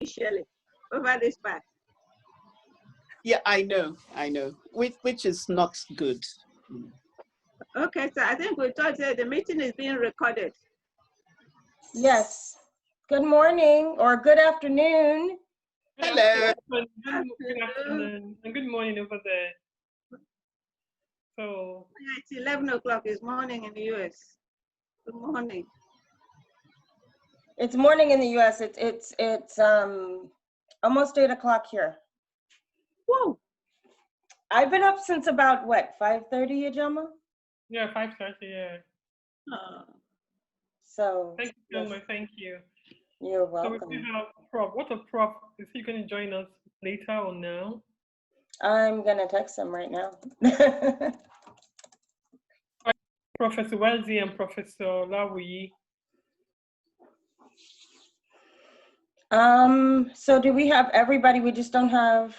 officially over this part. Yeah, I know, which is not good. Okay, so I think we thought that the meeting is being recorded. Yes. Good morning or good afternoon. Hello. Good afternoon and good morning over there. So it's 11 o'clock. It's morning in the US. Good morning. It's morning in the US. It's almost 8 o'clock here. Whoa. I've been up since about what, 5:30, Ajama? yeah, 5:30. Yeah. So Thank you, yes, thank you. you're So welcome. we have Prof. What a Prof? Is he going to join us later or now? I'm gonna text him right now. Professor Welzi and Professor Lawi. So do we have everybody? We just don't have,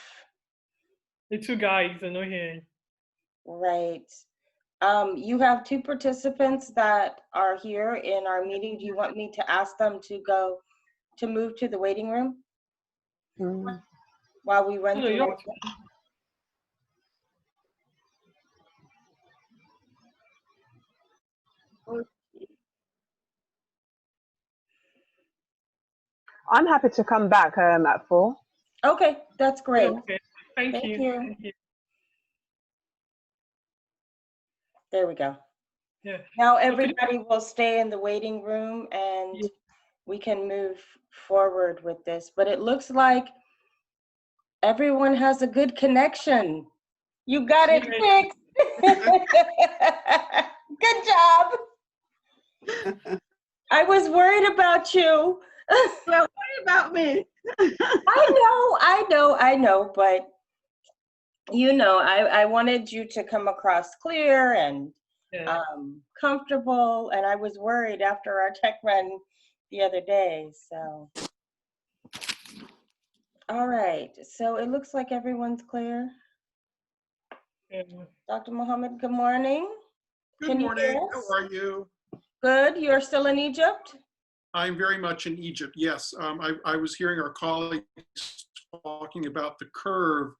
The two guys are not here. right. You have two participants that are here in our meeting. Do you want me to ask them to move to the waiting room while we run No, through? I'm happy to come back at 4. Okay, that's great. Okay. Thank you. Thank you. There we go. Yeah. Now everybody will stay in the waiting room and Yeah. we can move forward with this. But it looks like everyone has a good connection. You got it fixed. Good job. I was worried about you. Well, worry about me. I know, but you know, I wanted you to come across clear and comfortable, and I was worried after our tech run the other day, so. All right, so it looks like everyone's clear. Dr. Mohammed, good morning. Good morning, how are you? Good, you're still in Egypt? I'm very much in Egypt, yes. I was hearing our colleagues talking about the curve.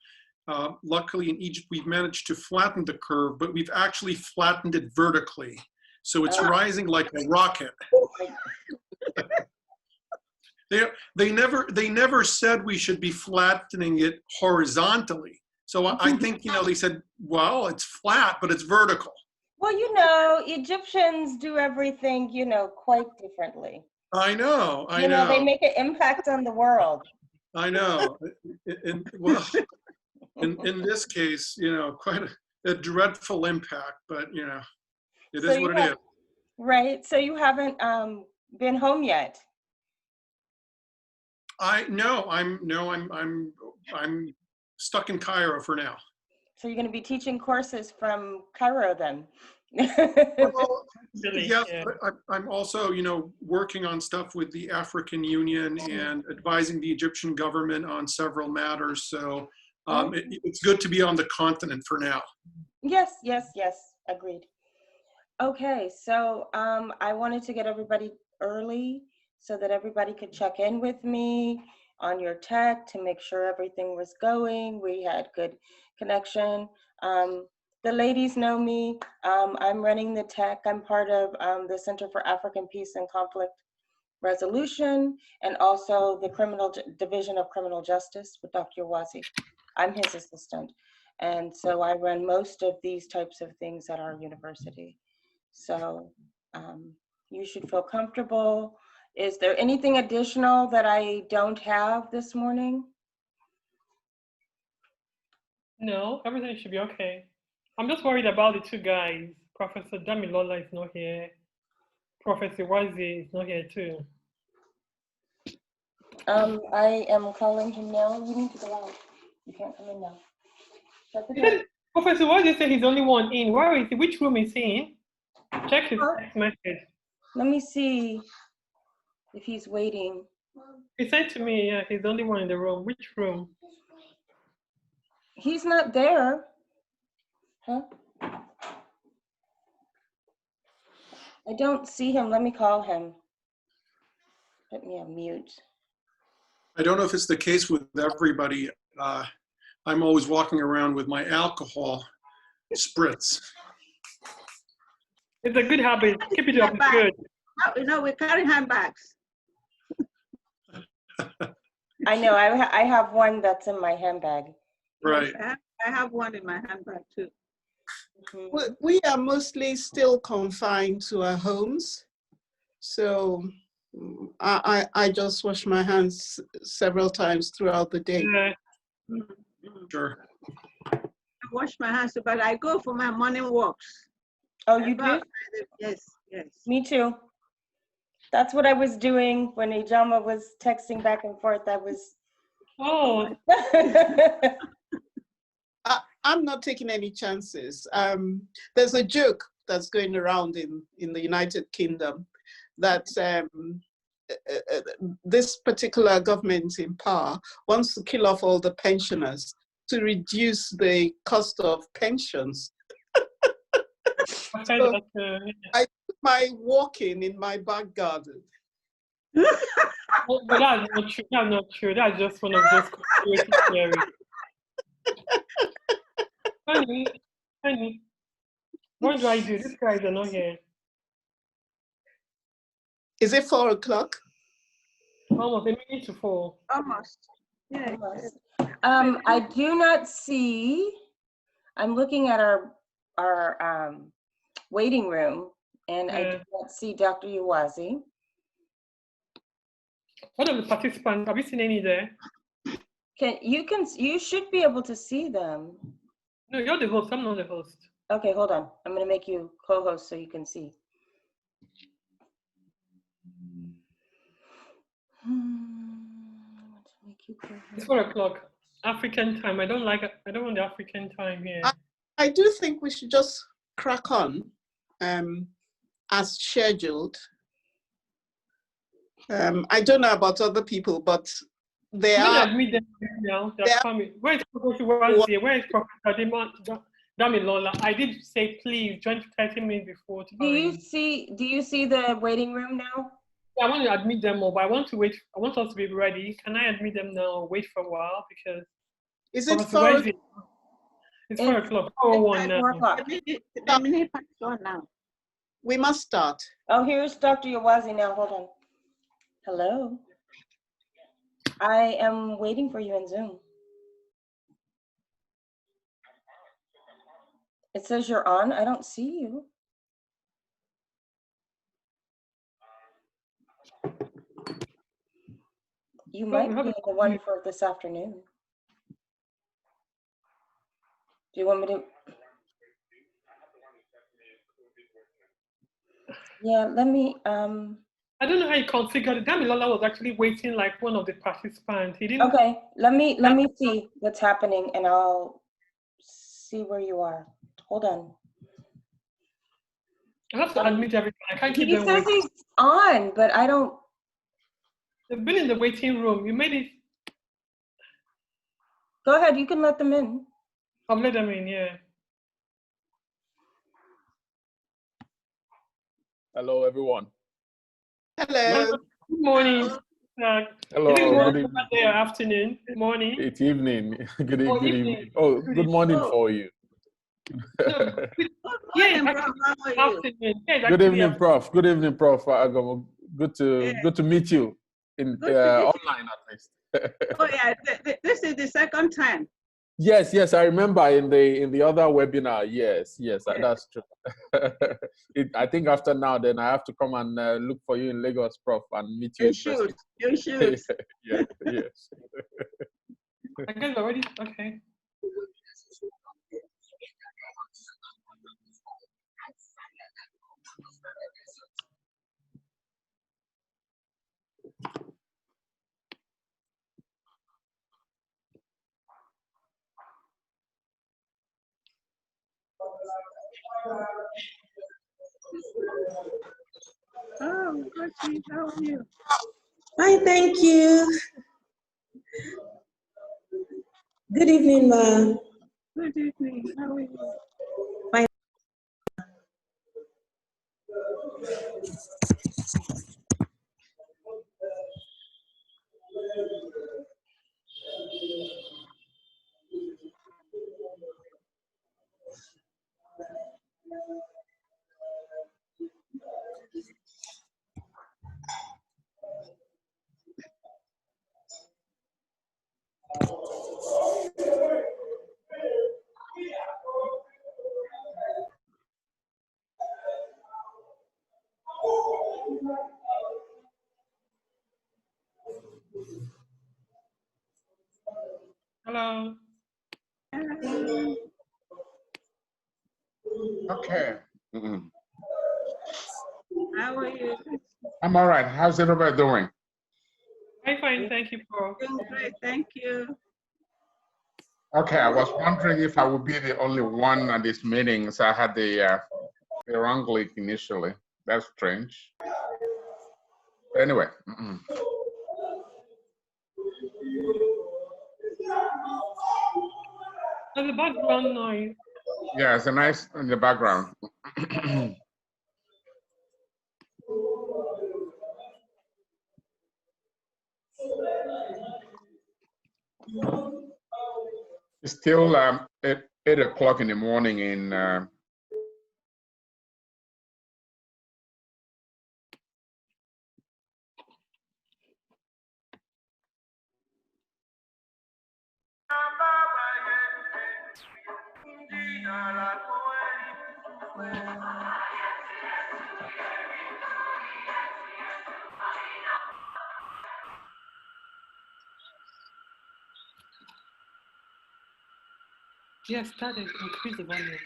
Luckily in Egypt, we've managed to flatten the curve, but we've actually flattened it vertically. So it's rising like a rocket. They never said we should be flattening it horizontally. So I think, you know, they said, well, it's flat, but it's vertical. Well, you know, Egyptians do everything, you know, quite differently. I know. You know, they make an impact on the world. I know. Well, in this case, you know, quite a dreadful impact, but you know, it is what it is. Right. So you haven't been home yet. I'm stuck in Cairo for now. So you're going to be teaching courses from Cairo then. Well, yes, but I'm also, you know, working on stuff with the African Union and advising the Egyptian government on several matters. So it's good to be on the continent for now. Yes, agreed. Okay, so I wanted to get everybody early so that everybody could check in with me on your tech to make sure everything was going. We had good connection. The ladies know me. I'm running the tech. I'm part of the Center for African Peace and Conflict Resolution, and also the Division of Criminal Justice with Dr. Wazi. I'm his assistant. And so I run most of these types of things at our university. So you should feel comfortable. Is there anything additional that I don't have this morning? No, everything should be okay. I'm just worried about the two guys. Professor Damilola is not here. Professor Wazi is not here too. I am calling him now. You need to go out. You can't come in now. Professor Wazi said he's the only one in. Where is he? Which room is he in? Check his text message. Let me see if he's waiting. He said to me, yeah, he's the only one in the room. Which room? He's not there. Huh? I don't see him. Let me call him. Put me on mute. I don't know if it's the case with everybody. I'm always walking around with my alcohol spritz. It's a good habit. Keep it up. It's good. You know, we carry handbags. I know, I have one that's in my handbag. Right. Yes, I have one in my handbag too. Mhm. We are mostly still confined to our homes. So I just wash my hands several times throughout the day. Yeah. Sure. I wash my hands, but I go for my morning walks. Oh, I you go do? outside. Yes, yes. Me too. That's what I was doing when Ijama was texting back and forth. I was. Oh, I'm not taking any chances. There's a joke that's going around in the United Kingdom that this particular government in power wants to kill off all the pensioners to reduce the cost of pensions. okay, So that's, I do my walking in my back garden. oh, but that's not true. That's not true. That's just one of those conspiracy theories. Honey, what do I do? These guys are not here. Is it 4 o'clock? Almost a minute to 4. Almost. Yeah. I do not see. I'm looking at our waiting room, and I do not see Dr. Uwazi. What are the participants? Have you seen any there? You should be able to see them. No, you're the host. I'm not the host. Okay, hold on. I'm gonna make you co-host so you can see. I want to make you It's co-host. 4 o'clock African time. I don't want the African time here. I do think we should just crack on as scheduled. I don't know about other people, but they I'm are. gonna admit them now. They're coming. Where is Professor Wansi? Where is Professor Damilola? I did say please join 30 minutes before time. Do you see the waiting room now? Yeah, I want to admit them all, but I want to wait. I want us to be ready. Can I admit them now or wait for a while? Because Is it Professor 4 Wansi, it's 4 o'clock. 4:01 now. 4 o'clock. The minute past one now. We must start. Oh, here's Dr. Uwazi now. Hold on. Hello. I am waiting for you in Zoom. It says you're on. I don't see you. You might be the one for this afternoon. Do you want me to? Yeah, let me. I don't know how you configured it. Damilola was actually waiting like one of the participants. He didn't. Okay, let me see what's happening, and I'll see where you are. Hold on. I have to admit everything. I can't keep He them says waiting. he's on, but I don't. They've been in the waiting room. You made it. Go ahead, you can let them in. I've let them in, yeah. Hello, everyone. Hello. Good morning. Hello, Is it good morning evening. over there, afternoon, morning? It's evening. Good Oh, evening. Oh, good morning Oh. for you. No, yeah, Morning, bro. actually, How are you? afternoon. Yeah, it's Good actually evening, afternoon. Prof. Good evening, Prof. Agamo. Good to meet you in Good to meet you. online at least. Oh yeah, this is the second time. Yes, I remember in the other webinar. Yes, that's true. I think after now, then I have to come and look for you in Lagos, Prof, and meet you You in should. person. You should. Yes. I guess already, okay. Oh, good. How are you? Fine, thank you. Good evening, ma. Good evening. How are you? Fine. Hello. Okay. How are you? I'm all right. How's everybody doing? I'm fine, thank you, Prof. Doing great, thank you. Okay, I was wondering if I would be the only one at this meeting, so I had the wrong link initially. That's strange. But anyway. There's a background noise. Yeah, it's a nice in the background. It's still 8 o'clock in the morning in Yes, that is increase the volume.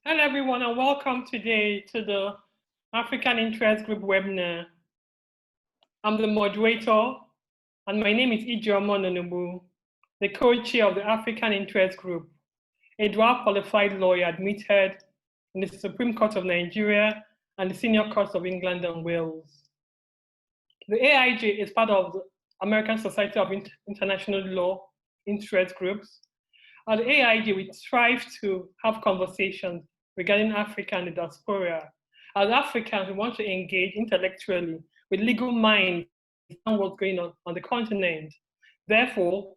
Hello everyone and welcome today to the African Interest Group webinar. I'm the moderator and my name is Ijeoma Nonubu, the co-chair of the African Interest Group, a dual qualified lawyer admitted in the Supreme Court of Nigeria and the Senior Courts of England and Wales. The AIG is part of the American Society of International Law Interest Groups. At the AIG, we strive to have conversations regarding Africa and the diaspora. As Africans, we want to engage intellectually with legal minds on what's going on the continent. Therefore,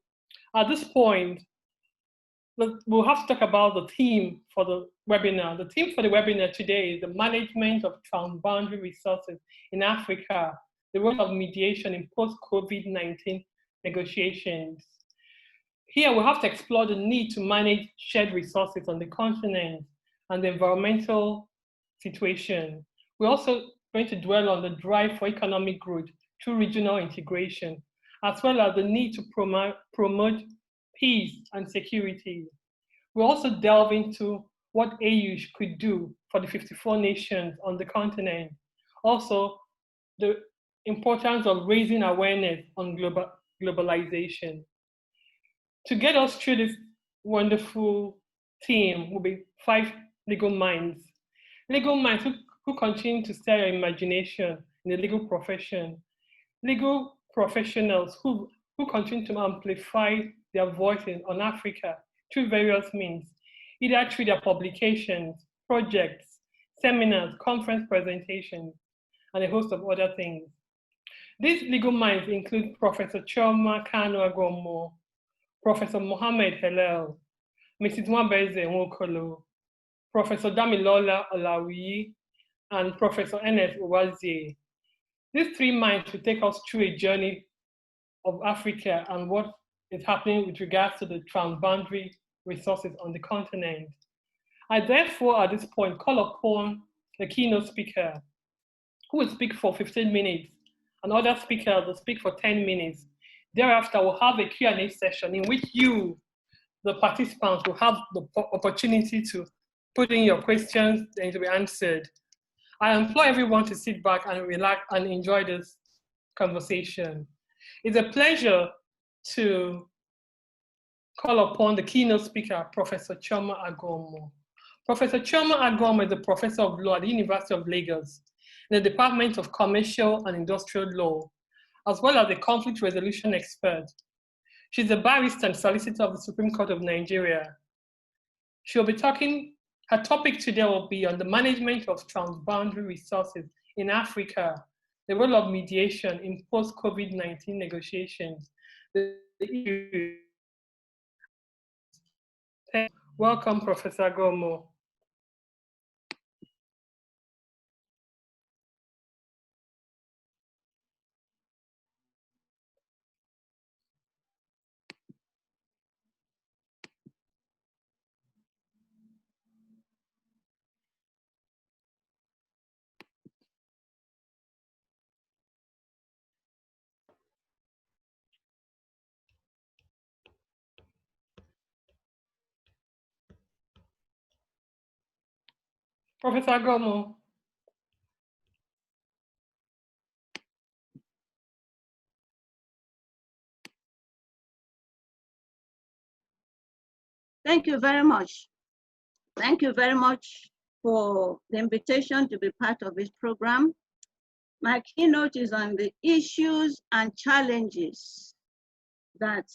at this point, we'll have to talk about the theme for the webinar. The theme for the webinar today is the management of transboundary resources in Africa, the role of mediation in post-COVID-19 negotiations. Here, we'll have to explore the need to manage shared resources on the continent and the environmental situation. We're also going to dwell on the drive for economic growth through regional integration, as well as the need to promote peace and security. We'll also delve into what AU could do for the 54 nations on the continent. Also, the importance of raising awareness on globalization. To get us through this wonderful theme will be 5 legal minds. Legal minds who continue to stir your imagination in the legal profession. Legal professionals who continue to amplify their voices on Africa through various means, either through their publications, projects, seminars, conference presentations, and a host of other things. These legal minds include Professor Chioma Kanu Agomo, Professor Mohammed Helel, Mrs. Mwabeze Nwokolo, Professor Damilola Olawiyi, and Professor Ernest Uwazie. These 3 minds will take us through a journey of Africa and what is happening with regards to the transboundary resources on the continent. I therefore, at this point, call upon the keynote speaker, who will speak for 15 minutes, and other speakers will speak for 10 minutes. Thereafter, we'll have a Q&A session in which you, the participants, will have the opportunity to put in your questions and to be answered. I implore everyone to sit back and relax and enjoy this conversation. It's a pleasure to call upon the keynote speaker, Professor Chioma Agomo. Professor Chioma Agomo is a professor of law at the University of Lagos in the Department of Commercial and Industrial Law, as well as a conflict resolution expert. She's a barrister and solicitor of the Supreme Court of Nigeria. She'll be talking, her topic today will be on the management of transboundary resources in Africa, the role of mediation in post-COVID-19 negotiations. Welcome, Professor Agomo. Professor Agomo. Thank you very much. Thank you very much for the invitation to be part of this program. My keynote is on the issues and challenges that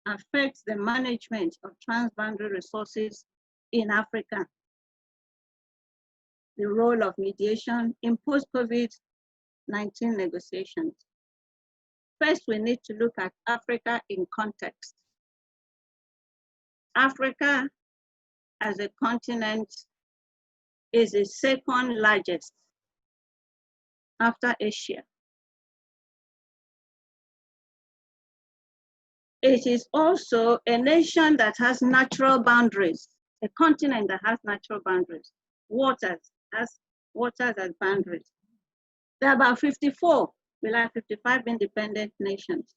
affect the management of transboundary resources in Africa. The role of mediation in post-COVID-19 negotiations. First, we need to look at Africa in context. Africa as a continent is the 2nd largest after Asia. It is also a nation that has natural boundaries, a continent that has natural boundaries, waters as boundaries. There are about 54, we have 55 independent nations.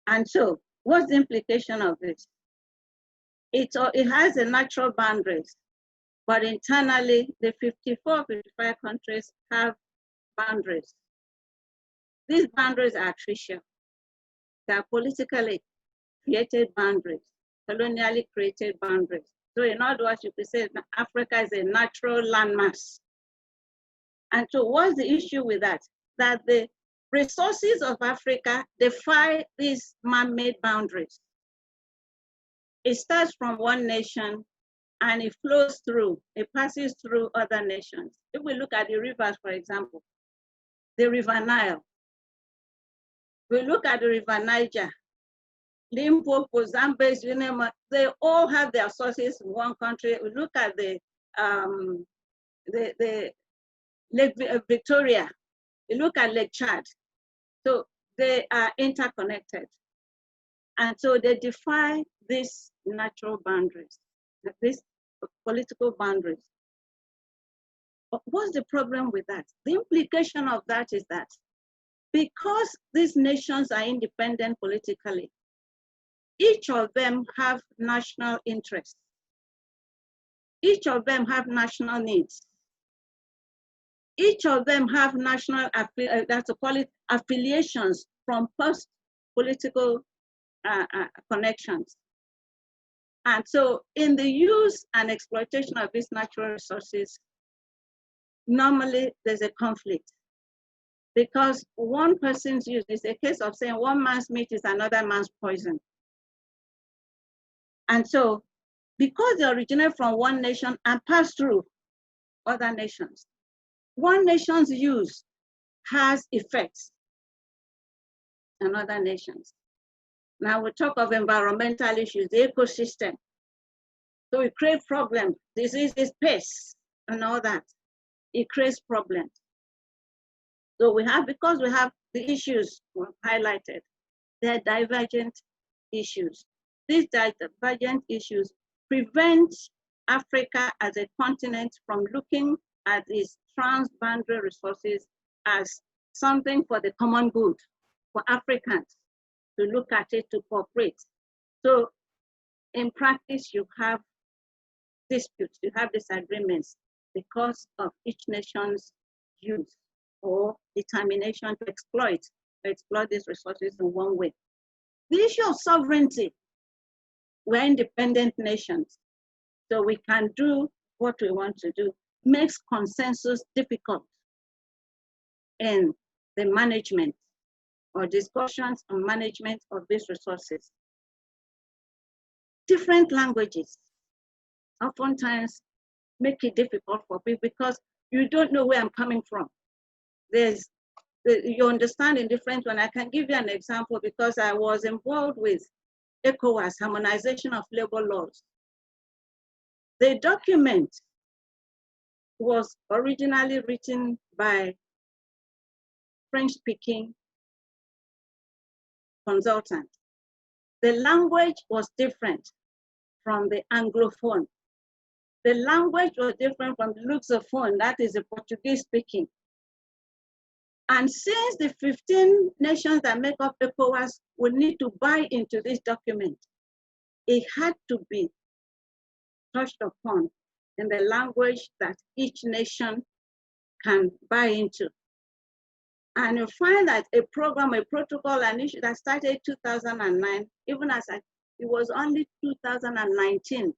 And so, what's the implication of this? it has a natural boundaries, but internally, the 54, 55 countries have boundaries. These boundaries are artificial. They are politically created boundaries, colonially created boundaries. So in other words, you could say Africa is a natural landmass. And so what's the issue with that? That the resources of Africa defy these man-made boundaries. It starts from one nation and it flows through, it passes through other nations. If we look at the rivers, for example, the River Nile, we look at the River Niger, Limpopo, Zambezi, they all have their sources in one country. We look at the Lake Victoria, you look at Lake Chad. So they are interconnected. And so they defy these natural boundaries, these political boundaries. But what's the problem with that? The implication of that is that because these nations are independent politically, each of them have national interests. Each of them have national needs. Each of them have national, that's to call it, affiliations from post-political connections. And so in the use and exploitation of these natural resources, normally there's a conflict because one person's use is a case of saying one man's meat is another man's poison. And so because they originate from one nation and pass through other nations, one nation's use has effects on other nations. Now we talk of environmental issues, the ecosystem. So it creates problems, diseases, pests, and all that. It creates problems. So because we have the issues highlighted, they're divergent issues. These divergent issues prevent Africa as a continent from looking at these transboundary resources as something for the common good, for Africans to look at it, to cooperate. So in practice, you have disputes, you have disagreements because of each nation's use or determination to exploit these resources in one way. The issue of sovereignty, we're independent nations, so we can do what we want to do, makes consensus difficult in the management or discussions on management of these resources. Different languages oftentimes make it difficult for people because you don't know where I'm coming from. You understand in different one. I can give you an example because I was involved with ECOWAS, harmonization of labor laws. The document was originally written by French-speaking consultant. The language was different from the Anglophone. The language was different from the Lusophone, that is the Portuguese speaking. And since the 15 nations that make up ECOWAS will need to buy into this document, it had to be touched upon in the language that each nation can buy into. And you find that a program, a protocol, an issue that started 2009, even as it was only 2019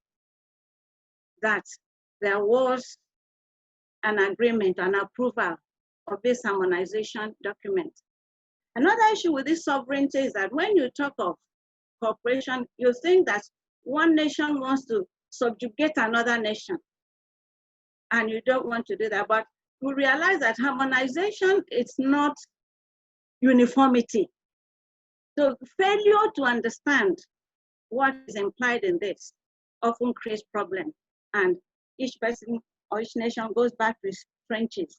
that there was an agreement, an approval of this harmonization document. Another issue with this sovereignty is that when you talk of cooperation, you think that one nation wants to subjugate another nation, and you don't want to do that. But we realize that harmonization is not uniformity. So failure to understand what is implied in this often creates problems, and each person or each nation goes back to its trenches.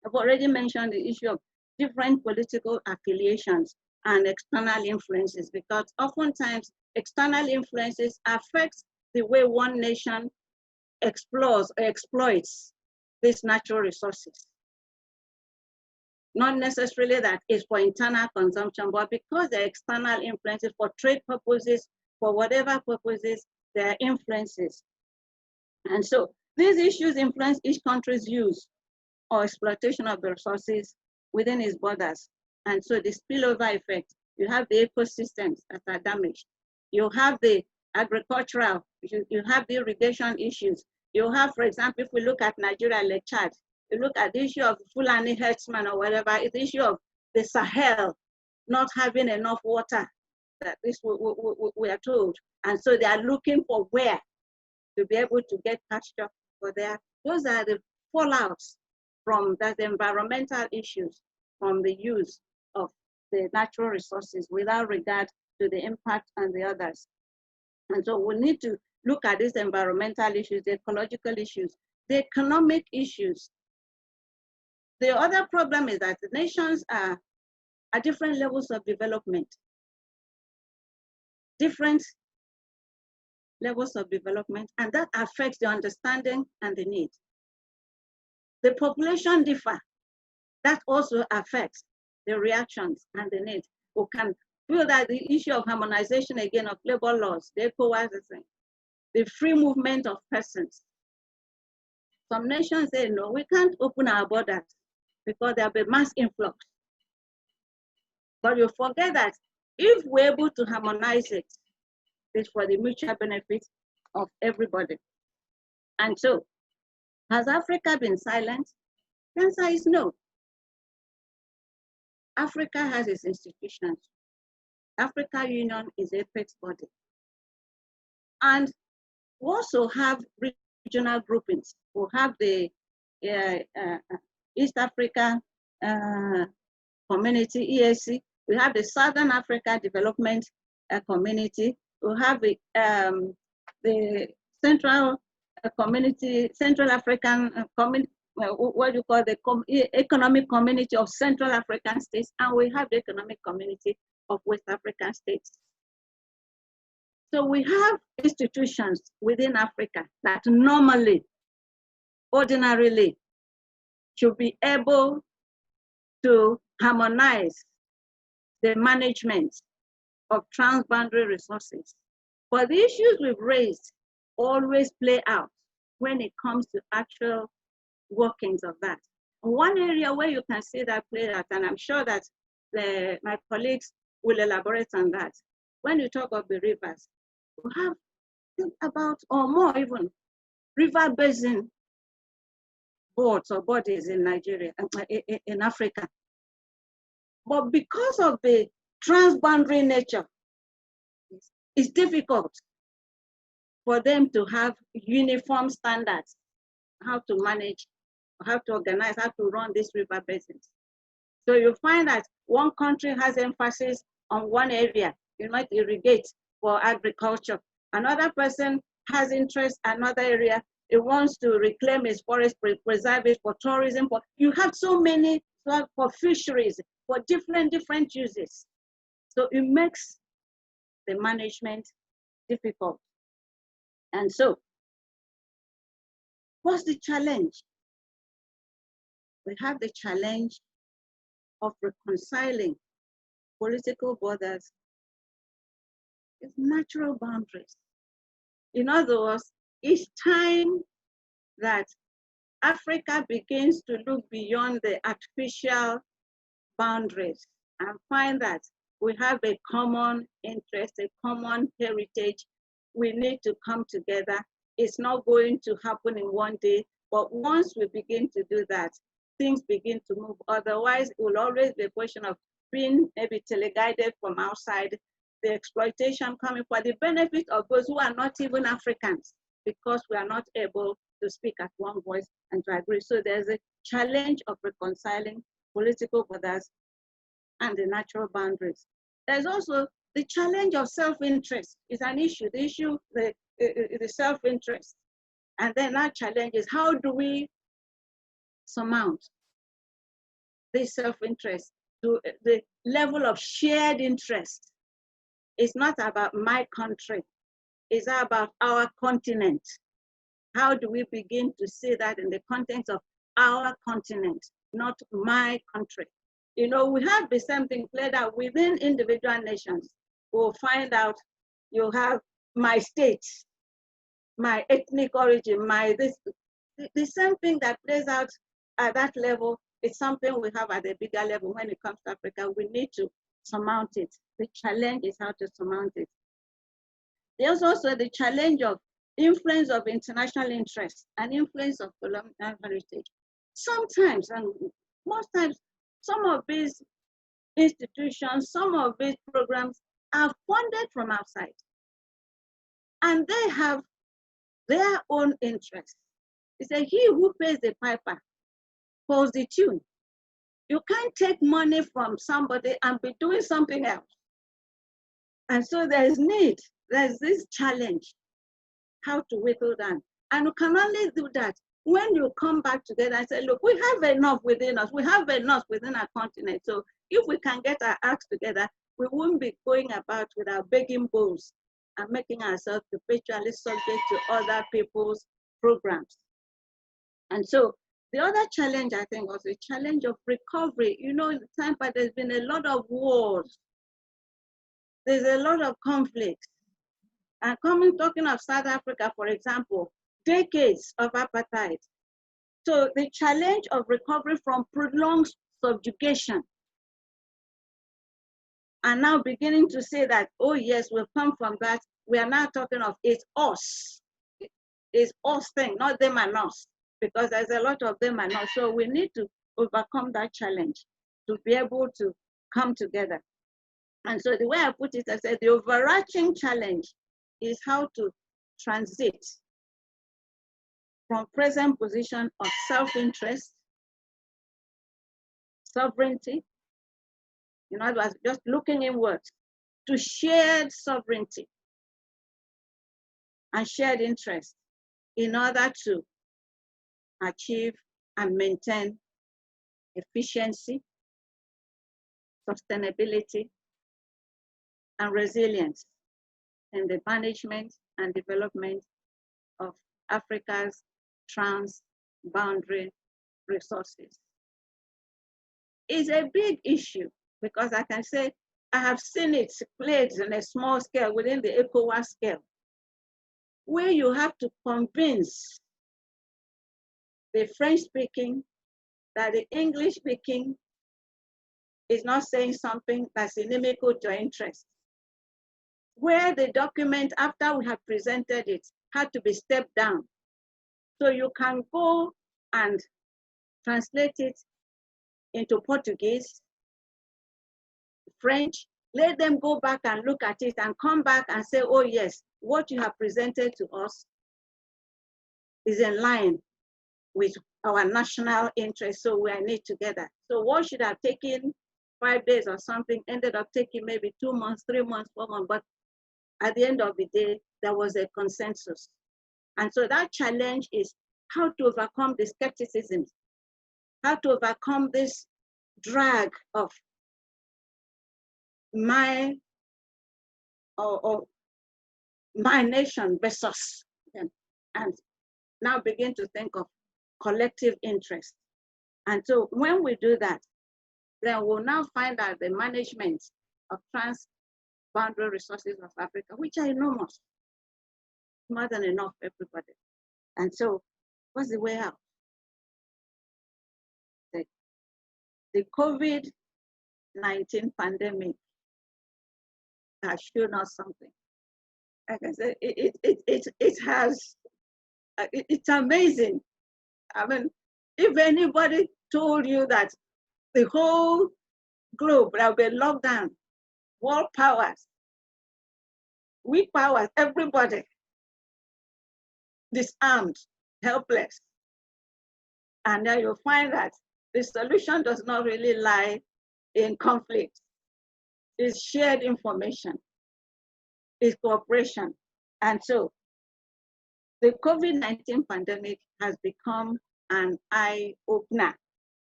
I've already mentioned the issue of different political affiliations and external influences, because oftentimes external influences affect the way one nation explores or exploits these natural resources. Not necessarily that it's for internal consumption, but because the external influences for trade purposes, for whatever purposes, their influences. And so these issues influence each country's use or exploitation of the resources within its borders. And so the spillover effect, you have the ecosystems that are damaged. You have the agricultural, you have the irrigation issues. You have, for example, if we look at Nigeria, Lake Chad, you look at the issue of Fulani herdsmen or whatever, it's the issue of the Sahel not having enough water, that this we are told. And so they are looking for where to be able to get pasture for their, those are the fallouts from the environmental issues from the use of the natural resources without regard to the impact on the others. And so we need to look at these environmental issues, the ecological issues, the economic issues. The other problem is that the nations are at different levels of development. Different levels of development, and that affects the understanding and the need. The population differ. That also affects the reactions and the need. We can feel that the issue of harmonization again of labor laws, the ECOWAS, the free movement of persons. Some nations say, no, we can't open our borders because there'll be mass influx. But you forget that if we're able to harmonize it, it's for the mutual benefit of everybody. And so, has Africa been silent? The answer is no. Africa has its institutions. Africa Union is a apex body. And we also have regional groupings. We have the East Africa Community, EAC. We have the Southern Africa Development Community. We have the Central Community, Central African Community, what you call the Economic Community of Central African States, and we have the Economic Community of West African States. So we have institutions within Africa that normally, ordinarily, should be able to harmonize the management of transboundary resources. But the issues we've raised always play out when it comes to actual workings of that. One area where you can see that play out, and I'm sure that my colleagues will elaborate on that. When you talk of the rivers, we have about, or more even, river basin boards or bodies in Nigeria, in Africa. But because of the transboundary nature, it's difficult for them to have uniform standards, how to manage, how to organize, how to run these river basins. So you find that one country has emphasis on one area, you might irrigate for agriculture. Another person has interest in another area, it wants to reclaim its forest, preserve it for tourism. You have so many for fisheries, for different uses. So it makes the management difficult. And so, what's the challenge? We have the challenge of reconciling political borders with natural boundaries. In other words, each time that Africa begins to look beyond the artificial boundaries and find that we have a common interest, a common heritage, we need to come together. It's not going to happen in one day, but once we begin to do that, things begin to move. Otherwise, it will always be a question of being maybe teleguided from outside, the exploitation coming for the benefit of those who are not even Africans, because we are not able to speak at one voice and to agree. So there's a challenge of reconciling political borders and the natural boundaries. There's also the challenge of self-interest is an issue. The issue, the self-interest. And then our challenge is how do we surmount this self-interest to the level of shared interest? It's not about my country, it's about our continent. How do we begin to see that in the context of our continent, not my country? You know, we have the same thing played out within individual nations. We'll find out you have my state, my ethnic origin, my this. The same thing that plays out at that level is something we have at a bigger level when it comes to Africa. We need to surmount it. The challenge is how to surmount it. There's also the challenge of influence of international interest and influence of colonial heritage. Sometimes, and most times, some of these institutions, some of these programs are funded from outside. And they have their own interests. It's a he who pays the piper holds the tune. You can't take money from somebody and be doing something else. And so there's this challenge, how to whittle down. And you can only do that when you come back together and say, look, we have enough within us. We have enough within our continent. So if we can get our acts together, we won't be going about with our begging bowls and making ourselves perpetually subject to other people's programs. And so the other challenge, I think, was the challenge of recovery. You know, in the time, but there's been a lot of wars. There's a lot of conflicts. And talking of South Africa, for example, decades of apartheid. So the challenge of recovery from prolonged subjugation. And now beginning to say that, oh yes, we've come from that. We are now talking of it's us. It's us thing, not them and us. Because there's a lot of them and us. So we need to overcome that challenge to be able to come together. And so the way I put it, I said the overarching challenge is how to transit from present position of self-interest, sovereignty, in other words, just looking inwards, to shared sovereignty and shared interest in order to achieve and maintain efficiency, sustainability, and resilience in the management and development of Africa's transboundary resources. It's a big issue because I can say I have seen it played on a small scale within the ECOWAS scale, where you have to convince the French-speaking that the English-speaking is not saying something that's inimical to our interests. Where the document, after we have presented it, had to be stepped down. So you can go and translate it into Portuguese, French, let them go back and look at it and come back and say, oh yes, what you have presented to us is in line with our national interest, so we are in it together. So what should have taken 5 days or something ended up taking maybe 2 months, 3 months, 4 months, but at the end of the day, there was a consensus. And so that challenge is how to overcome the skepticism, how to overcome this drag of my nation versus them, and now begin to think of collective interest. And so when we do that, then we'll now find out the management of transboundary resources of Africa, which are enormous, more than enough for everybody. And so what's the way out? The COVID-19 pandemic has shown us something. Like I said, it's amazing. I mean, if anybody told you that the whole globe will be locked down, world powers, weak powers, everybody disarmed, helpless. And then you'll find that the solution does not really lie in conflict. It's shared information, it's cooperation. And so the COVID-19 pandemic has become an eye-opener.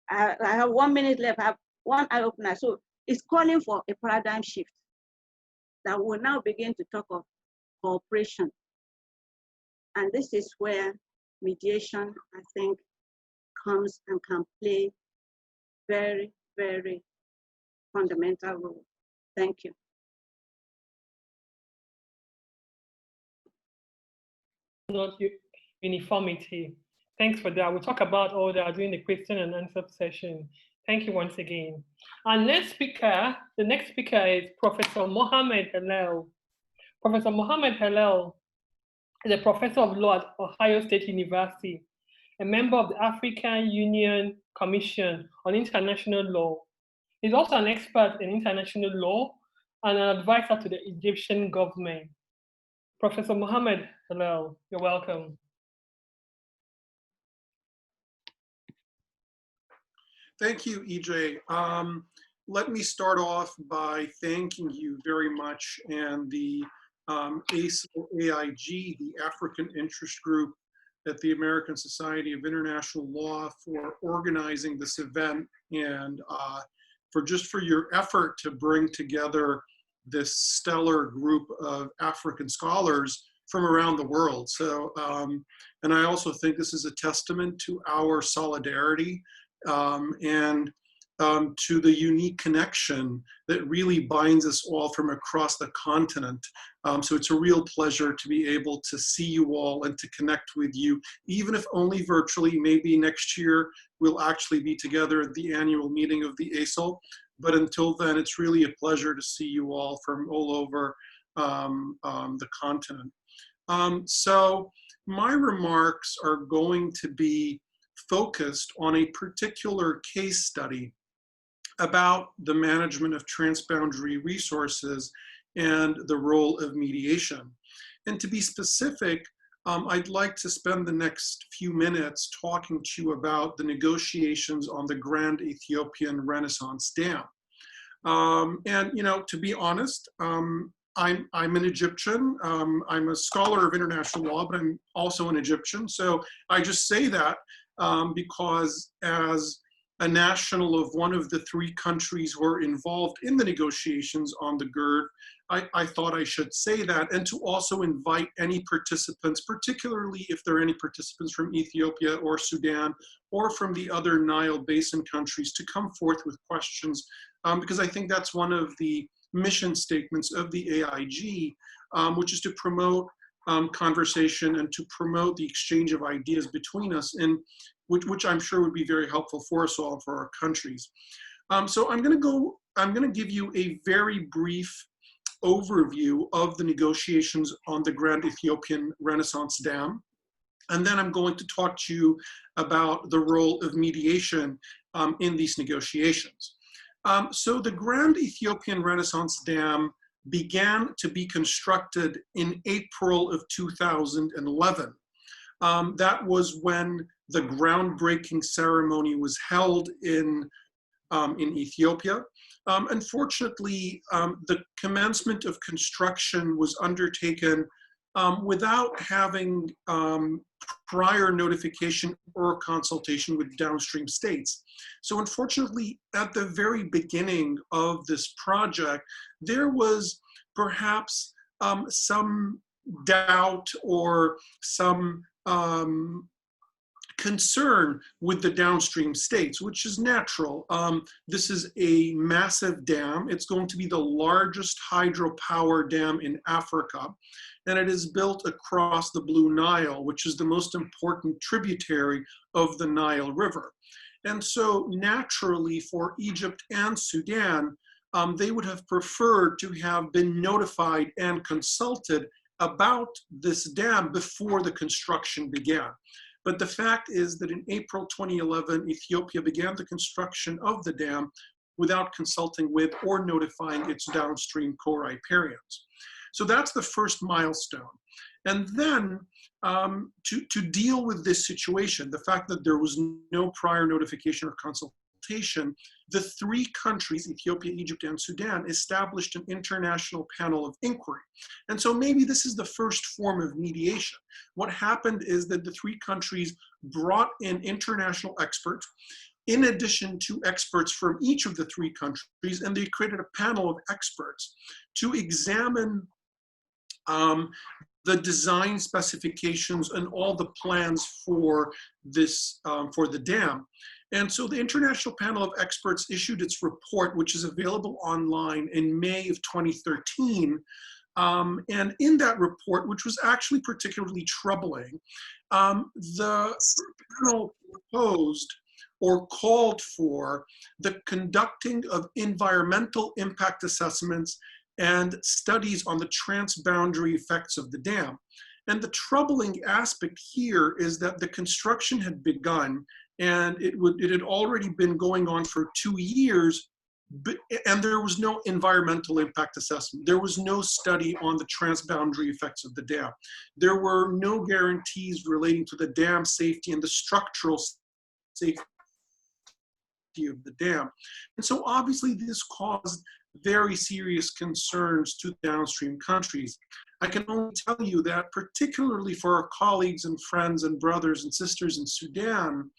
I have 1 minute left, I have one eye-opener. So it's calling for a paradigm shift that will now begin to talk of cooperation. And this is where mediation, I think, comes and can play very, very fundamental role. Thank you. not uniformity. Thanks for that. We'll talk about all that during the question and answer session. Thank you once again. Our next speaker, the next speaker is Professor Mohammed Hallel. Professor Mohammed Hallel is a professor of law at Ohio State University, a member of the African Union Commission on International Law. He's also an expert in international law and an advisor to the Egyptian government. Professor Mohammed Hallel, you're welcome. Thank you, EJ. Let me start off by thanking you very much and the AIG, the African Interest Group at the American Society of International Law, for organizing this event and for your effort to bring together this stellar group of African scholars from around the world. So, and I also think this is a testament to our solidarity and to the unique connection that really binds us all from across the continent. So it's a real pleasure to be able to see you all and to connect with you, even if only virtually. Maybe next year we'll actually be together at the annual meeting of the ASIL. But until then, it's really a pleasure to see you all from all over the continent. So my remarks are going to be focused on a particular case study about the management of transboundary resources and the role of mediation. And to be specific, I'd like to spend the next few minutes talking to you about the negotiations on the Grand Ethiopian Renaissance Dam. And, you know, to be honest, I'm an Egyptian. I'm a scholar of international law, but I'm also an Egyptian. So I just say that because as a national of one of the three countries who are involved in the negotiations on the GERD, I thought I should say that, and to also invite any participants, particularly if there are any participants from Ethiopia or Sudan or from the other Nile Basin countries, to come forth with questions, because I think that's one of the mission statements of the AIG, which is to promote conversation and to promote the exchange of ideas between us, and which I'm sure would be very helpful for us all, for our countries. So I'm going to give you a very brief overview of the negotiations on the Grand Ethiopian Renaissance Dam. And then I'm going to talk to you about the role of mediation in these negotiations. So the Grand Ethiopian Renaissance Dam began to be constructed in April of 2011. That was when the groundbreaking ceremony was held in Ethiopia. Unfortunately, the commencement of construction was undertaken without having prior notification or consultation with downstream states. So unfortunately, at the very beginning of this project, there was perhaps some doubt or some concern with the downstream states, which is natural. This is a massive dam. It's going to be the largest hydropower dam in Africa, and it is built across the Blue Nile, which is the most important tributary of the Nile River. And so naturally for Egypt and Sudan, they would have preferred to have been notified and consulted about this dam before the construction began. But the fact is that in April 2011, Ethiopia began the construction of the dam without consulting with or notifying its downstream co-riparians. So that's the first milestone. And then to deal with this situation, the fact that there was no prior notification or consultation, the three countries, Ethiopia, Egypt, and Sudan, established an international panel of inquiry. And so maybe this is the first form of mediation. What happened is that the three countries brought in international experts, in addition to experts from each of the three countries, and they created a panel of experts to examine the design specifications and all the plans for this, for the dam. And so the International Panel of Experts issued its report, which is available online in May of 2013, And in that report, which was actually particularly troubling, the panel proposed or called for the conducting of environmental impact assessments and studies on the transboundary effects of the dam. And the troubling aspect here is that the construction had begun and it had already been going on for 2 years, and there was no environmental impact assessment. There was no study on the transboundary effects of the dam. There were no guarantees relating to the dam safety and the structural safety of the dam. And so obviously this caused very serious concerns to downstream countries. I can only tell you that particularly for our colleagues and friends and brothers and sisters in Sudan,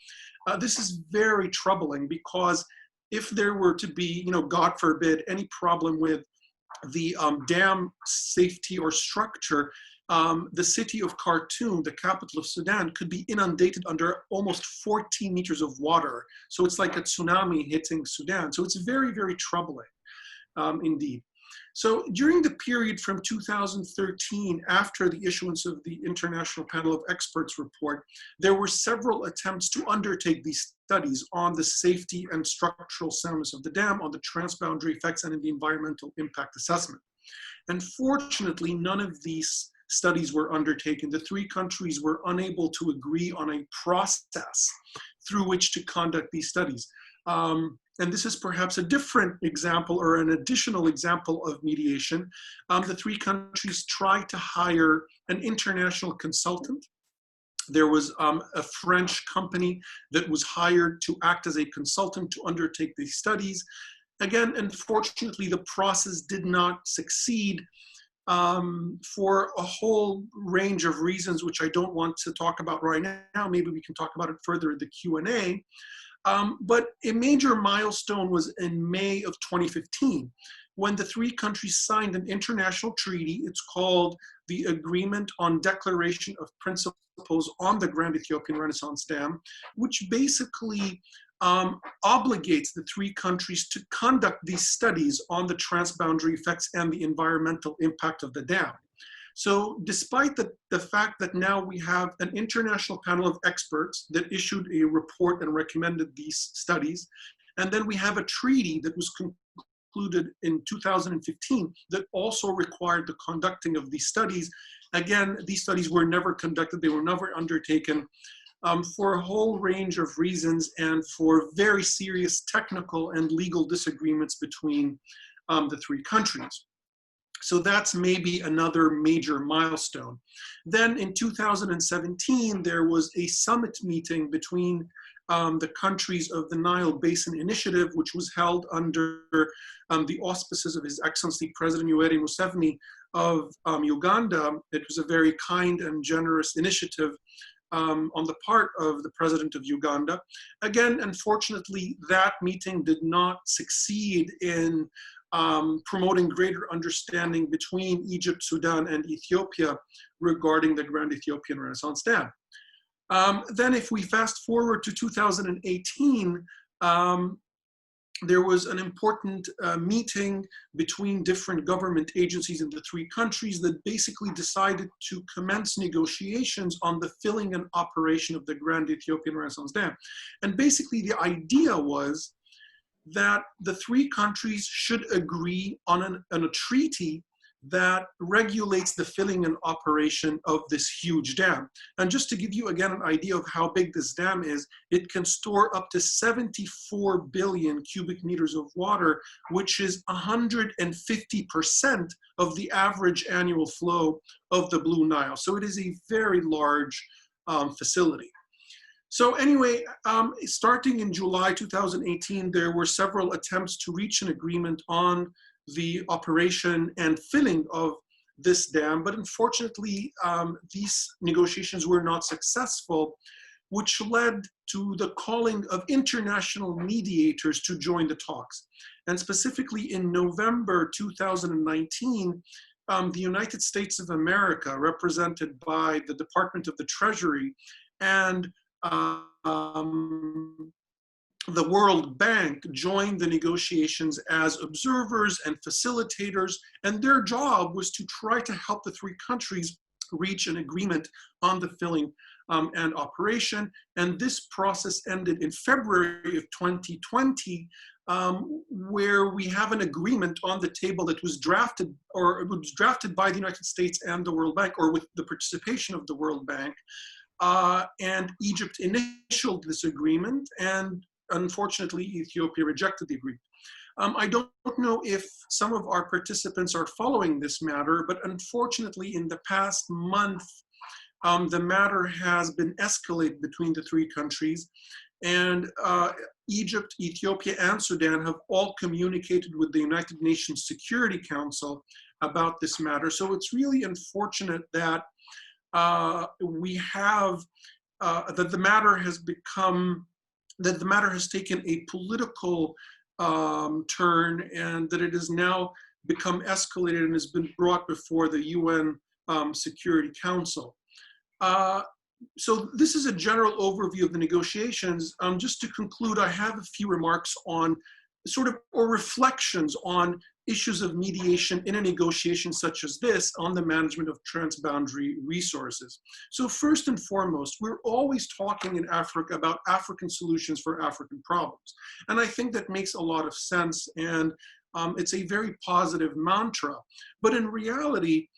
this is very troubling, because if there were to be, God forbid, any problem with the dam safety or structure, the city of Khartoum, the capital of Sudan, could be inundated under almost 14 meters of water. So it's like a tsunami hitting Sudan. So it's very, very troubling indeed. So during the period from 2013, after the issuance of the International Panel of Experts report, there were several attempts to undertake these studies on the safety and structural soundness of the dam, on the transboundary effects, and in the environmental impact assessment. Unfortunately, none of these studies were undertaken. The 3 countries were unable to agree on a process through which to conduct these studies. And this is perhaps a different example or an additional example of mediation. The 3 countries tried to hire an international consultant. There was a French company that was hired to act as a consultant to undertake these studies. Again, unfortunately, the process did not succeed for a whole range of reasons, which I don't want to talk about right now. Maybe we can talk about it further in the Q&A. But a major milestone was in May of 2015, when the 3 countries signed an international treaty. It's called the Agreement on Declaration of Principles on the Grand Ethiopian Renaissance Dam, which basically obligates the 3 countries to conduct these studies on the transboundary effects and the environmental impact of the dam. So despite the fact that now we have an international panel of experts that issued a report and recommended these studies, and then we have a treaty that was concluded in 2015 that also required the conducting of these studies. Again, these studies were never conducted, they were never undertaken for a whole range of reasons and for very serious technical and legal disagreements between the 3 countries. So that's maybe another major milestone. Then in 2017, there was a summit meeting between the countries of the Nile Basin Initiative, which was held under the auspices of His Excellency President Yoweri Museveni of Uganda. It was a very kind and generous initiative on the part of the President of Uganda. Again, unfortunately, that meeting did not succeed in promoting greater understanding between Egypt, Sudan, and Ethiopia regarding the Grand Ethiopian Renaissance Dam. Then if we fast forward to 2018, there was an important meeting between different government agencies in the 3 countries that basically decided to commence negotiations on the filling and operation of the Grand Ethiopian Renaissance Dam. And basically the idea was that the 3 countries should agree on a treaty that regulates the filling and operation of this huge dam. And just to give you again an idea of how big this dam is, it can store up to 74 billion cubic meters of water, which is 150% of the average annual flow of the Blue Nile. So it is a very large facility. So anyway, starting in July 2018, there were several attempts to reach an agreement on the operation and filling of this dam, but unfortunately, these negotiations were not successful, which led to the calling of international mediators to join the talks. And specifically in November 2019, the United States of America, represented by the Department of the Treasury, and the World Bank joined the negotiations as observers and facilitators, and their job was to try to help the three countries reach an agreement on the filling and operation. And this process ended in February of 2020, where we have an agreement on the table that was drafted, or it was drafted by the United States and the World Bank, or with the participation of the World Bank. And Egypt initialed this agreement, and unfortunately, Ethiopia rejected the agreement. I don't know if some of our participants are following this matter, but unfortunately, in the past month, the matter has been escalated between the three countries, and Egypt, Ethiopia, and Sudan have all communicated with the United Nations Security Council about this matter. So it's really unfortunate that we have, that the matter has become, that the matter has taken a political turn, and that it has now become escalated and has been brought before the UN Security Council. So this is a general overview of the negotiations. Just to conclude, I have a few remarks on sort of, or reflections on issues of mediation in a negotiation such as this on the management of transboundary resources. So first and foremost, we're always talking in Africa about African solutions for African problems. And I think that makes a lot of sense, and it's a very positive mantra. But in reality,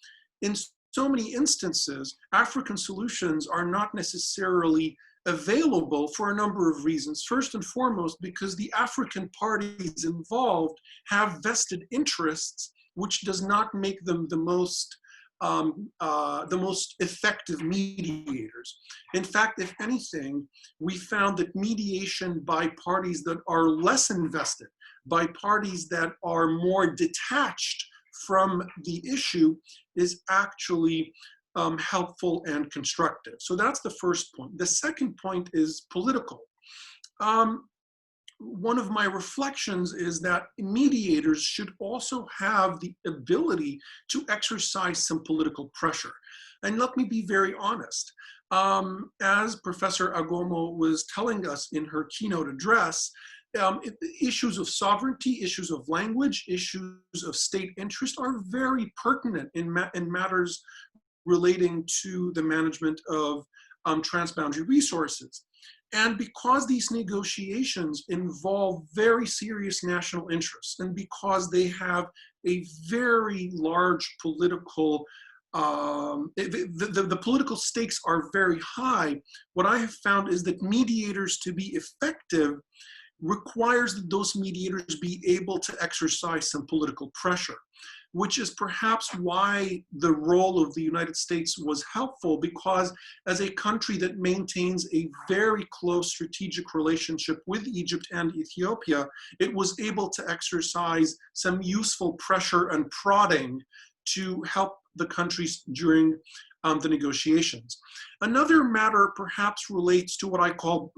in so many instances, African solutions are not necessarily available for a number of reasons. First and foremost, because the African parties involved have vested interests, which does not make them the most effective mediators. In fact, if anything, we found that mediation by parties that are less invested, by parties that are more detached from the issue, is actually helpful and constructive. So that's the first point. The second point is political. One of my reflections is that mediators should also have the ability to exercise some political pressure. And let me be very honest. As Professor Agomo was telling us in her keynote address, issues of sovereignty, issues of language, issues of state interest are very pertinent in matters relating to the management of transboundary resources. And because these negotiations involve very serious national interests, and because they have a very large political, the political stakes are very high, what I have found is that mediators, to be effective, requires that those mediators be able to exercise some political pressure, which is perhaps why the role of the United States was helpful, because as a country that maintains a very close strategic relationship with Egypt and Ethiopia, it was able to exercise some useful pressure and prodding to help the countries during the negotiations. Another matter perhaps relates to what I call,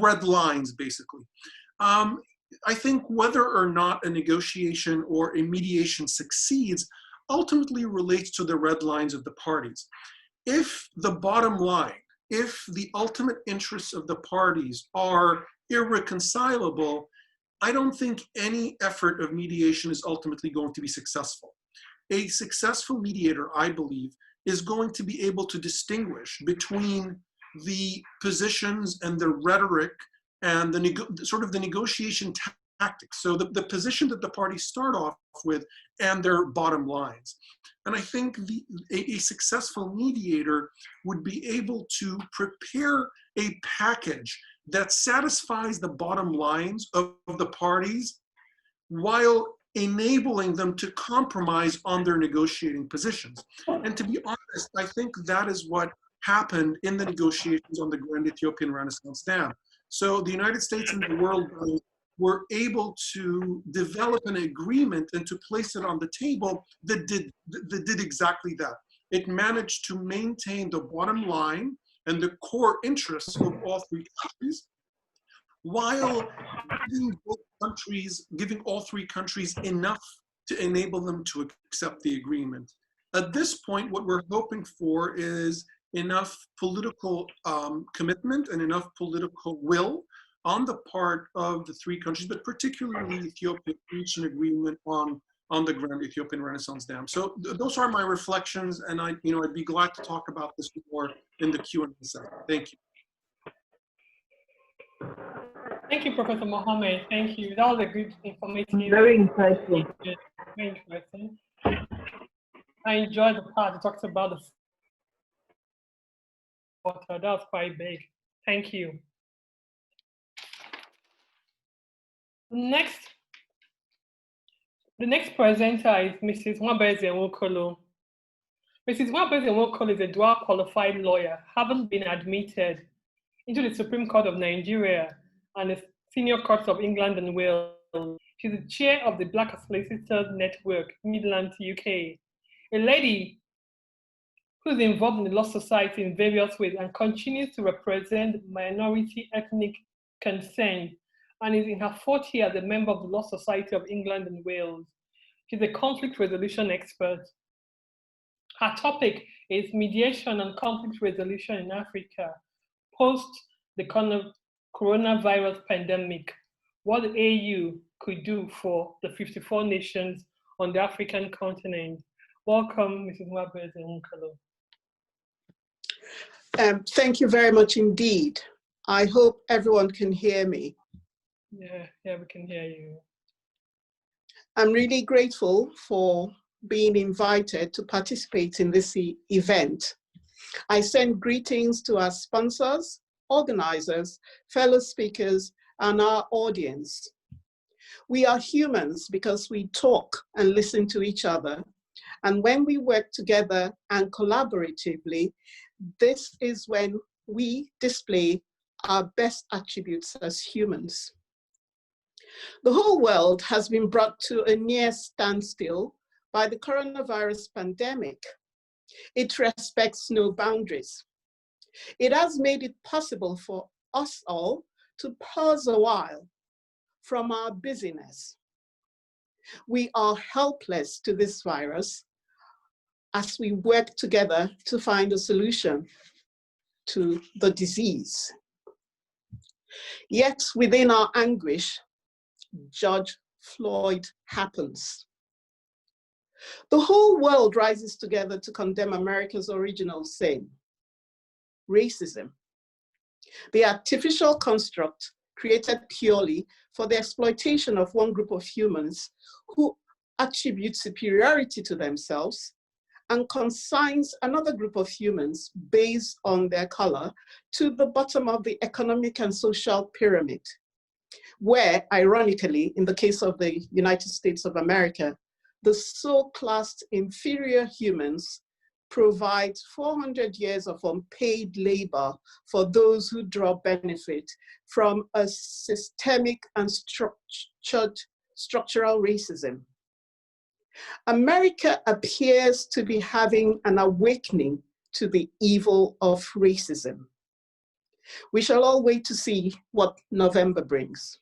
red lines, basically. I think whether or not a negotiation or a mediation succeeds ultimately relates to the red lines of the parties. If the bottom line, if the ultimate interests of the parties are irreconcilable, I don't think any effort of mediation is ultimately going to be successful. A successful mediator, I believe, is going to be able to distinguish between the positions and the rhetoric and the sort of the negotiation tactics. So the position that the parties start off with and their bottom lines. And I think a successful mediator would be able to prepare a package that satisfies the bottom lines of the parties while enabling them to compromise on their negotiating positions. And to be honest, I think that is what happened in the negotiations on the Grand Ethiopian Renaissance Dam. So the United States and the World Bank were able to develop an agreement and to place it on the table that did exactly that. It managed to maintain the bottom line and the core interests of all three countries, while giving all three countries enough to enable them to accept the agreement. At this point, what we're hoping for is enough political commitment and enough political will on the part of the three countries, but particularly Ethiopia, reached an agreement on the Grand Ethiopian Renaissance Dam. So those are my reflections, and I'd be glad to talk about this more in the Q&A session. Thank you. Thank you, Professor Mohammed. Thank you. That was a good informative. Very insightful. Very interesting. I enjoyed the part that talks about the water. That was quite big. Thank you. The next presenter is Mrs. Nwabeze Nwokolo. Mrs. Nwabeze Nwokolo is a dual qualified lawyer, having been admitted into the Supreme Court of Nigeria and the Senior Courts of England and Wales. She's the chair of the Black Solicitors Network, Midlands, UK. A lady who's involved in the Law Society in various ways and continues to represent minority ethnic concerns, and is in her fourth year as a member of the Law Society of England and Wales. She's a conflict resolution expert. Her topic is mediation and conflict resolution in Africa, post the coronavirus pandemic, what the AU could do for the 54 nations on the African continent. Welcome, Mrs. Nwabeze Nwokolo. Thank you very much indeed. I hope everyone can hear me. Yeah, we can hear you. I'm really grateful for being invited to participate in this event. I send greetings to our sponsors, organizers, fellow speakers, and our audience. We are humans because we talk and listen to each other. And when we work together and collaboratively, this is when we display our best attributes as humans. The whole world has been brought to a near standstill by the coronavirus pandemic. It respects no boundaries. It has made it possible for us all to pause a while from our busyness. We are helpless to this virus as we work together to find a solution to the disease. Yet within our anguish, George Floyd happens. The whole world rises together to condemn America's original sin, racism, the artificial construct created purely for the exploitation of one group of humans who attribute superiority to themselves and consigns another group of humans based on their color to the bottom of the economic and social pyramid, where, ironically, in the case of the United States of America, the so-classed inferior humans provide 400 years of unpaid labor for those who draw benefit from a systemic and structural racism. America appears to be having an awakening to the evil of racism. We shall all wait to see what November brings.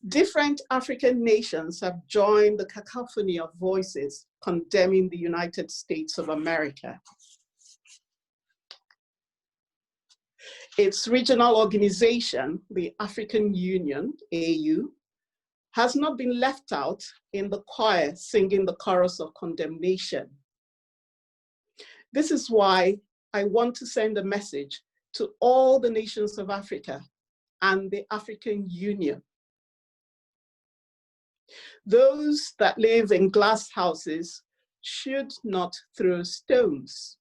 Different African nations have joined the cacophony of voices condemning the United States of America. Its regional organization, the African Union, AU, has not been left out in the choir singing the chorus of condemnation. This is why I want to send a message to all the nations of Africa and the African Union. Those that live in glass houses should not throw stones.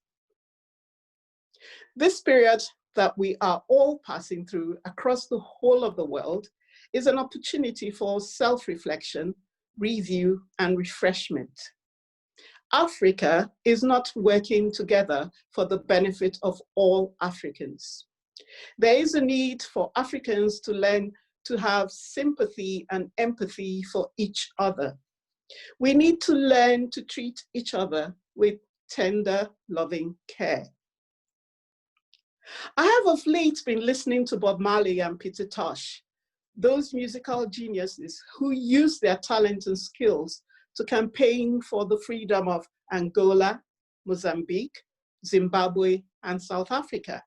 This period that we are all passing through across the whole of the world is an opportunity for self-reflection, review, and refreshment. Africa is not working together for the benefit of all Africans. There is a need for Africans to learn to have sympathy and empathy for each other. We need to learn to treat each other with tender, loving care. I have of late been listening to Bob Marley and Peter Tosh, those musical geniuses who use their talent and skills to campaign for the freedom of Angola, Mozambique, Zimbabwe, and South Africa.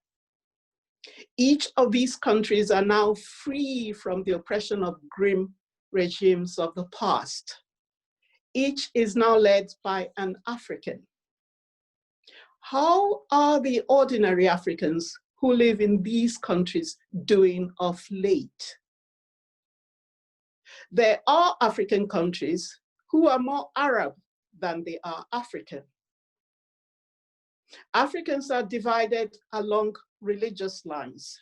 Each of these countries are now free from the oppression of grim regimes of the past. Each is now led by an African. How are the ordinary Africans who live in these countries doing of late? There are African countries who are more Arab than they are African. Africans are divided along religious lines.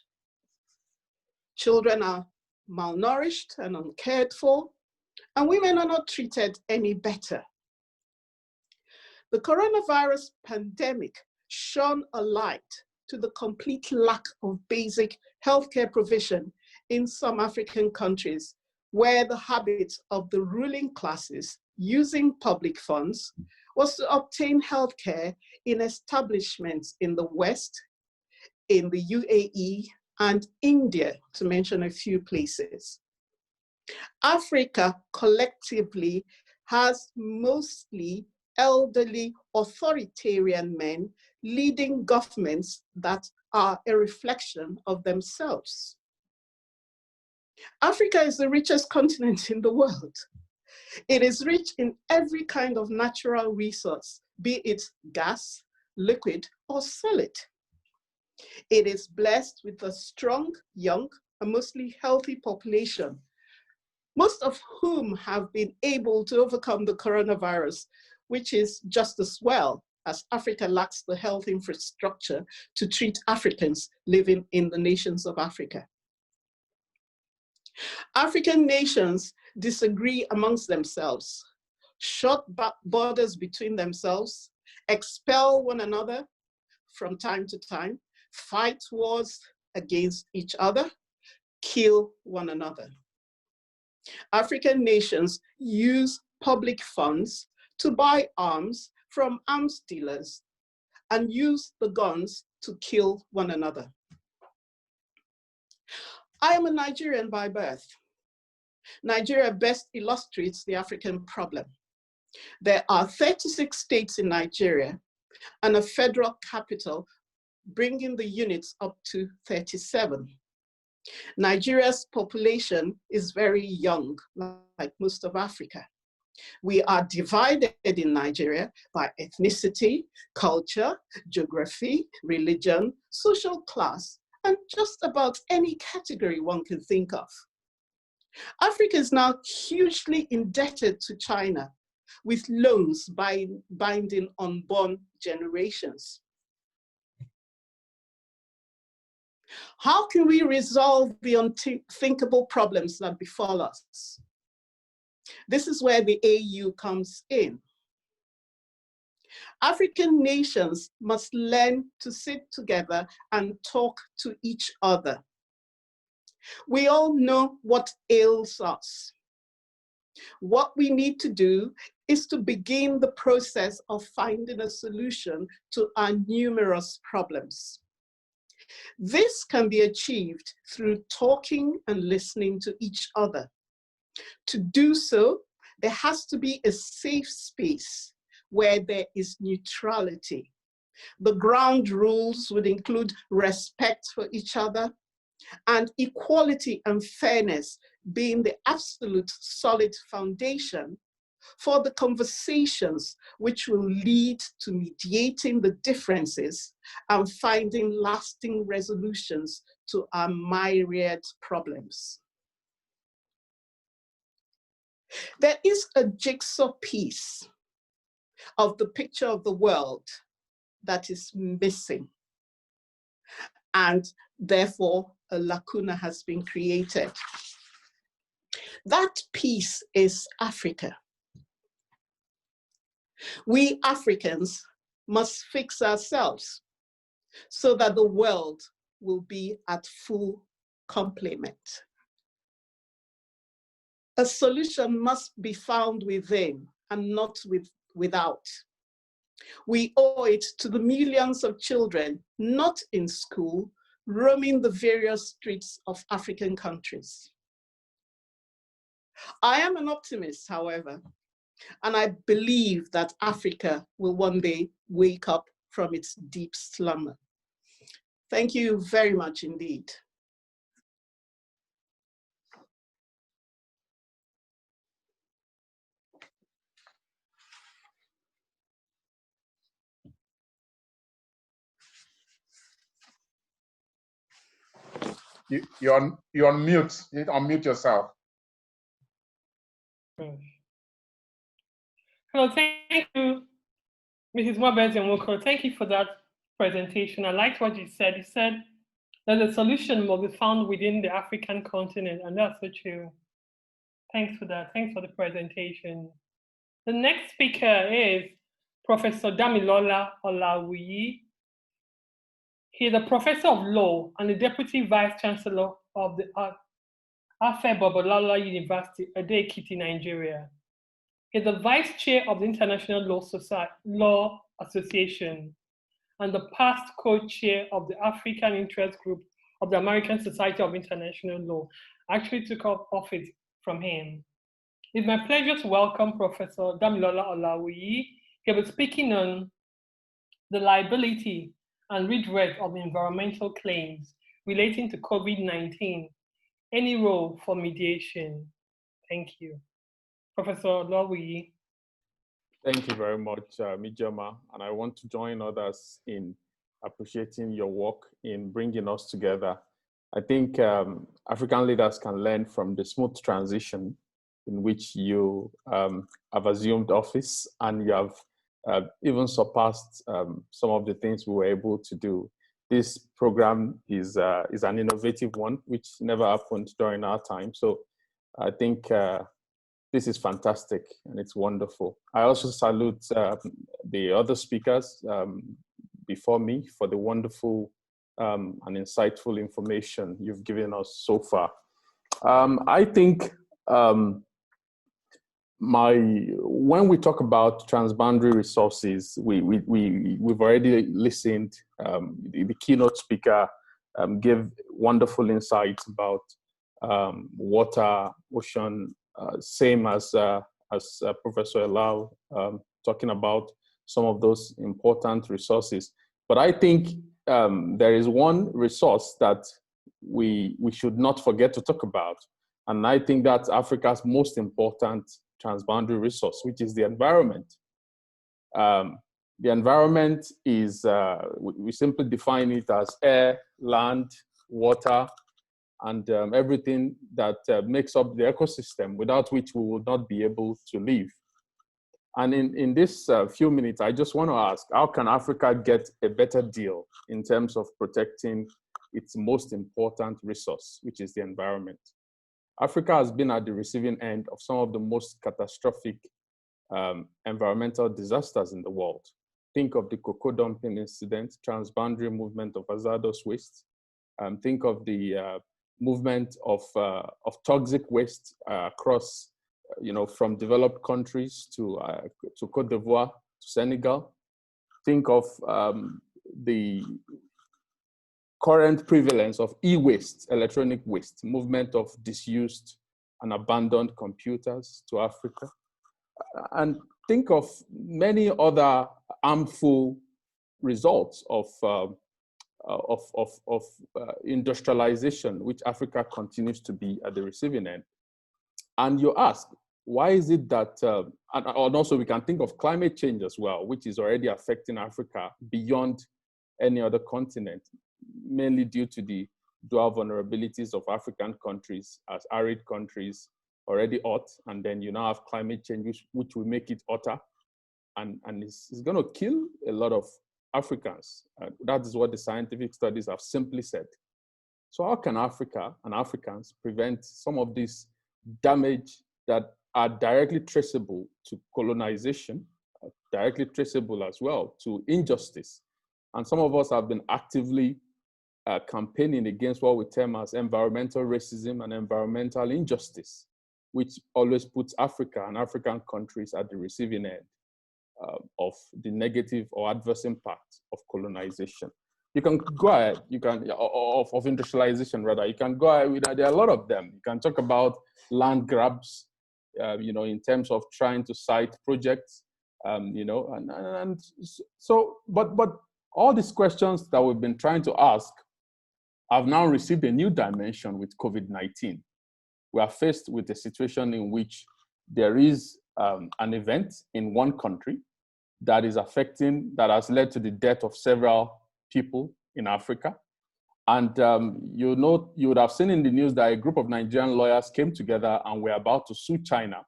Children are malnourished and uncared for, and women are not treated any better. The coronavirus pandemic shone a light to the complete lack of basic healthcare provision in some African countries, where the habit of the ruling classes using public funds was to obtain healthcare in establishments in the West, in the UAE, and India, to mention a few places. Africa collectively has mostly elderly authoritarian men leading governments that are a reflection of themselves. Africa is the richest continent in the world. It is rich in every kind of natural resource, be it gas, liquid, or solid. It is blessed with a strong, young, and mostly healthy population, most of whom have been able to overcome the coronavirus, which is just as well as Africa lacks the health infrastructure to treat Africans living in the nations of Africa. African nations disagree amongst themselves, shut borders between themselves, expel one another from time to time, fight wars against each other, kill one another. African nations use public funds to buy arms from arms dealers and use the guns to kill one another. I am a Nigerian by birth. Nigeria best illustrates the African problem. There are 36 states in Nigeria and a federal capital, bringing the units up to 37. Nigeria's population is very young, like most of Africa. We are divided in Nigeria by ethnicity, culture, geography, religion, social class, and just about any category one can think of. Africa is now hugely indebted to China, with loans binding unborn generations. How can we resolve the unthinkable problems that befall us? This is where the AU comes in. African nations must learn to sit together and talk to each other. We all know what ails us. What we need to do is to begin the process of finding a solution to our numerous problems. This can be achieved through talking and listening to each other. To do so, there has to be a safe space where there is neutrality. The ground rules would include respect for each other, and equality and fairness being the absolute solid foundation for the conversations which will lead to mediating the differences and finding lasting resolutions to our myriad problems. There is a jigsaw piece of the picture of the world that is missing, and therefore a lacuna has been created. That piece is Africa. We Africans must fix ourselves so that the world will be at full complement. A solution must be found within and not without. We owe it to the millions of children not in school, roaming the various streets of African countries. I am an optimist, however, and I believe that Africa will one day wake up from its deep slumber. Thank you very much indeed. You unmute. You unmute yourself. Hello, thank you, Mrs. Mabez and Woko. Thank you for that presentation. I liked what you said. You said that the solution will be found within the African continent, and that's so true. Thanks for that. Thanks for the presentation. The next speaker is Professor Damilola Olawuyi. He is a professor of law and the deputy vice chancellor of the Afe Babalola University, Ado-Ekiti, Nigeria. He's the vice chair of the International Law Association and the past co-chair of the African Interest Group of the American Society of International Law. I actually took up office from him. It's my pleasure to welcome Professor Damilola Olawuyi. He will be speaking on the liability and redress of environmental claims relating to COVID-19, any role for mediation. Thank you. Professor Olawuyi. Thank you very much, Mijoma, and I want to join others in appreciating your work in bringing us together. I think African leaders can learn from the smooth transition in which you have assumed office, and you have even surpassed some of the things we were able to do. This program is an innovative one, which never happened during our time. So I think this is fantastic and it's wonderful. I also salute the other speakers before me for the wonderful and insightful information you've given us so far. I think when we talk about transboundary resources, we've already listened. The keynote speaker gave wonderful insights about water, ocean, same as Professor Elau talking about some of those important resources. But I think there is one resource that we should not forget to talk about. And I think that's Africa's most important transboundary resource, which is the environment. The environment is, we simply define it as air, land, water, and everything that makes up the ecosystem, without which we will not be able to live. And in this few minutes, I just want to ask, how can Africa get a better deal in terms of protecting its most important resource, which is the environment? Africa has been at the receiving end of some of the most catastrophic environmental disasters in the world. Think of the cocoa dumping incident, transboundary movement of hazardous waste. Think of the movement of toxic waste across, from developed countries to Côte d'Ivoire, to Senegal. Think of the current prevalence of e-waste, electronic waste, movement of disused and abandoned computers to Africa. And think of many other harmful results of industrialization, which Africa continues to be at the receiving end. And you ask, why is it that, and also we can think of climate change as well, which is already affecting Africa beyond any other continent, mainly due to the dual vulnerabilities of African countries as arid countries, already hot, and then you now have climate change, which will make it hotter, and it's going to kill a lot of Africans. That is what the scientific studies have simply said. So how can Africa and Africans prevent some of this damage that are directly traceable to colonization, directly traceable as well to injustice? And some of us have been actively campaigning against what we term as environmental racism and environmental injustice, which always puts Africa and African countries at the receiving end of the negative or adverse impact of colonization. You can go ahead, you can, of industrialization rather, you can go ahead with that. There are a lot of them. You can talk about land grabs, in terms of trying to cite projects, but All these questions that we've been trying to ask have now received a new dimension with COVID-19. We are faced with a situation in which there is an event in one country that has led to the death of several people in Africa. And you would have seen in the news that a group of Nigerian lawyers came together and were about to sue China.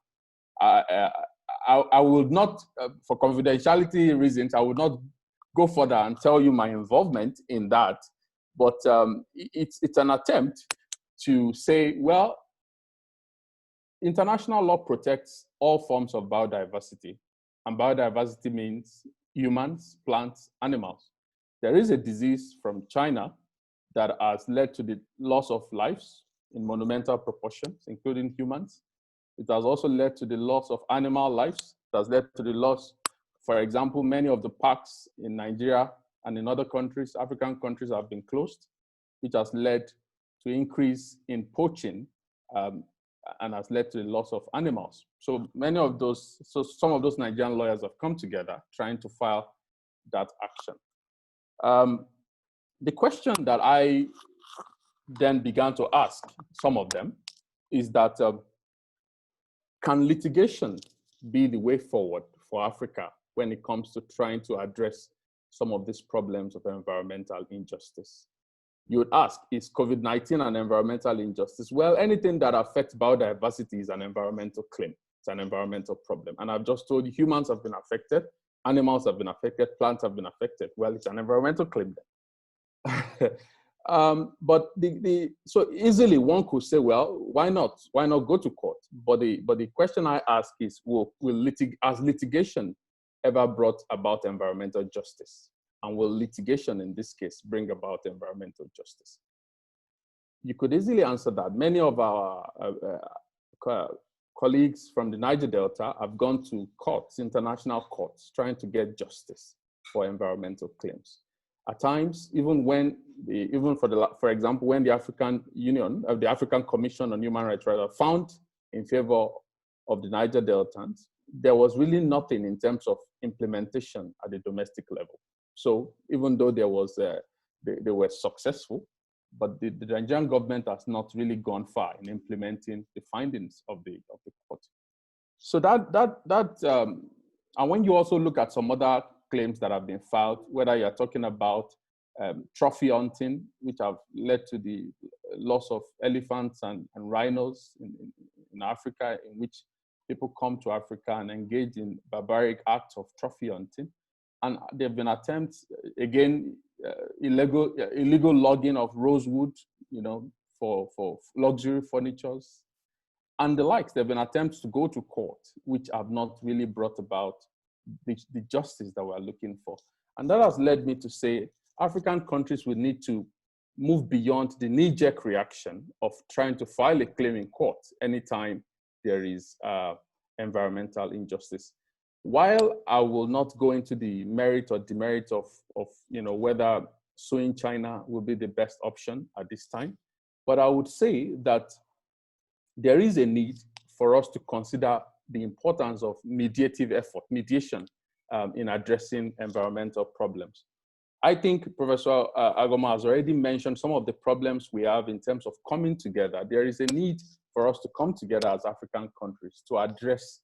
I will not, for confidentiality reasons, I would not go further and tell you my involvement in that. But it's an attempt to say, well, international law protects all forms of biodiversity. And biodiversity means humans, plants, animals. There is a disease from China that has led to the loss of lives in monumental proportions, including humans. It has also led to the loss of animal lives. It has led to the loss, for example, many of the parks in Nigeria and in other countries, African countries, have been closed, which has led to increase in poaching and has led to the loss of animals. So some of those Nigerian lawyers have come together trying to file that action. The question that I then began to ask some of them is that, can litigation be the way forward for Africa when it comes to trying to address some of these problems of environmental injustice? You would ask, is COVID-19 an environmental injustice? Well, anything that affects biodiversity is an environmental claim. It's an environmental problem. And I've just told you, humans have been affected, animals have been affected, plants have been affected. Well, it's an environmental claim then. But so easily one could say, well, why not? Why not go to court? But the question I ask is, has litigation ever brought about environmental justice? And will litigation in this case bring about environmental justice? You could easily answer that. Many of our colleagues from the Niger Delta have gone to courts, international courts, trying to get justice for environmental claims. At times, for example, when the African Union, the African Commission on Human Rights found in favor of the Niger Deltans, there was really nothing in terms of implementation at the domestic level. So even though they were successful, but the Nigerian government has not really gone far in implementing the findings of the court. So and when you also look at some other claims that have been filed, whether you're talking about trophy hunting, which have led to the loss of elephants and rhinos in Africa, in which people come to Africa and engage in barbaric acts of trophy hunting. And there have been attempts, again, illegal logging of rosewood, for luxury furnitures and the likes. There have been attempts to go to court, which have not really brought about the justice that we're looking for. And that has led me to say African countries will need to move beyond the knee-jerk reaction of trying to file a claim in court anytime there is environmental injustice. While I will not go into the merit or demerit of whether suing China will be the best option at this time, but I would say that there is a need for us to consider the importance of mediation in addressing environmental problems. I think Professor Agoma has already mentioned some of the problems we have in terms of coming together. There is a need for us to come together as African countries to address,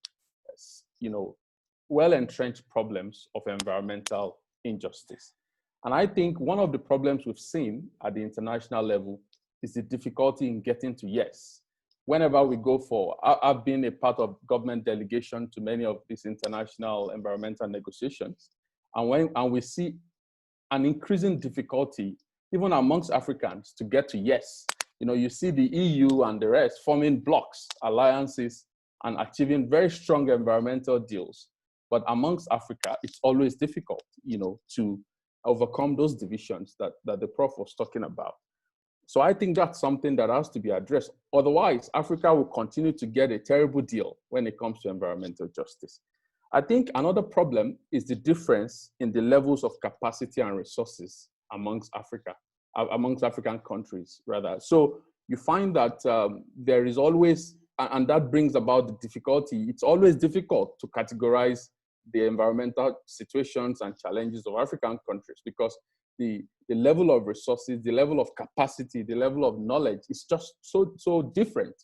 well-entrenched problems of environmental injustice. And I think one of the problems we've seen at the international level is the difficulty in getting to yes. Whenever we go I've been a part of government delegation to many of these international environmental negotiations, and we see an increasing difficulty, even amongst Africans, to get to yes. You see the EU and the rest forming blocs, alliances, and achieving very strong environmental deals. But amongst Africa, it's always difficult, to overcome those divisions that the Prof was talking about. So I think that's something that has to be addressed. Otherwise, Africa will continue to get a terrible deal when it comes to environmental justice. I think another problem is the difference in the levels of capacity and resources amongst African countries, rather. So you find that there is always, and that brings about the difficulty, it's always difficult to categorize the environmental situations and challenges of African countries, because the level of resources, the level of capacity, the level of knowledge is just so different.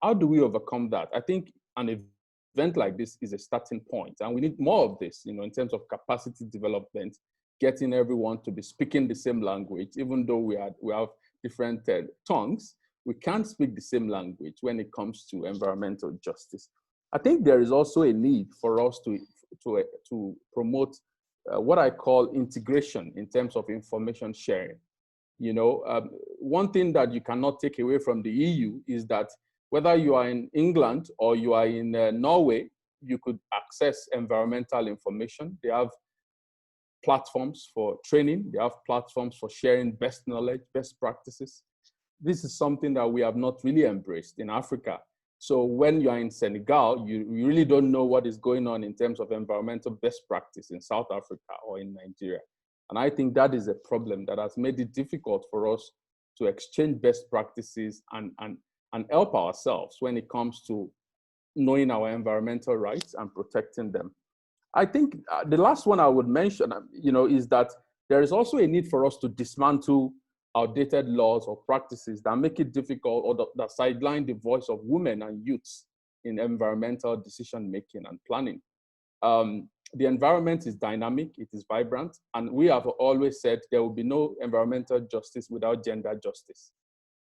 How do we overcome that? I think an event like this is a starting point, and we need more of this, in terms of capacity development, getting everyone to be speaking the same language. Even though we have different tongues, we can't speak the same language when it comes to environmental justice. I think there is also a need for us to promote what I call integration in terms of information sharing. One thing that you cannot take away from the EU is that whether you are in England or you are in Norway, you could access environmental information. They have platforms for training. They have platforms for sharing best knowledge, best practices. This is something that we have not really embraced in Africa. So when you're in Senegal, you really don't know what is going on in terms of environmental best practice in South Africa or in Nigeria. And I think that is a problem that has made it difficult for us to exchange best practices and help ourselves when it comes to knowing our environmental rights and protecting them. I think the last one I would mention, is that there is also a need for us to dismantle outdated laws or practices that make it difficult or that sideline the voice of women and youths in environmental decision-making and planning. The environment is dynamic, it is vibrant, and we have always said there will be no environmental justice without gender justice.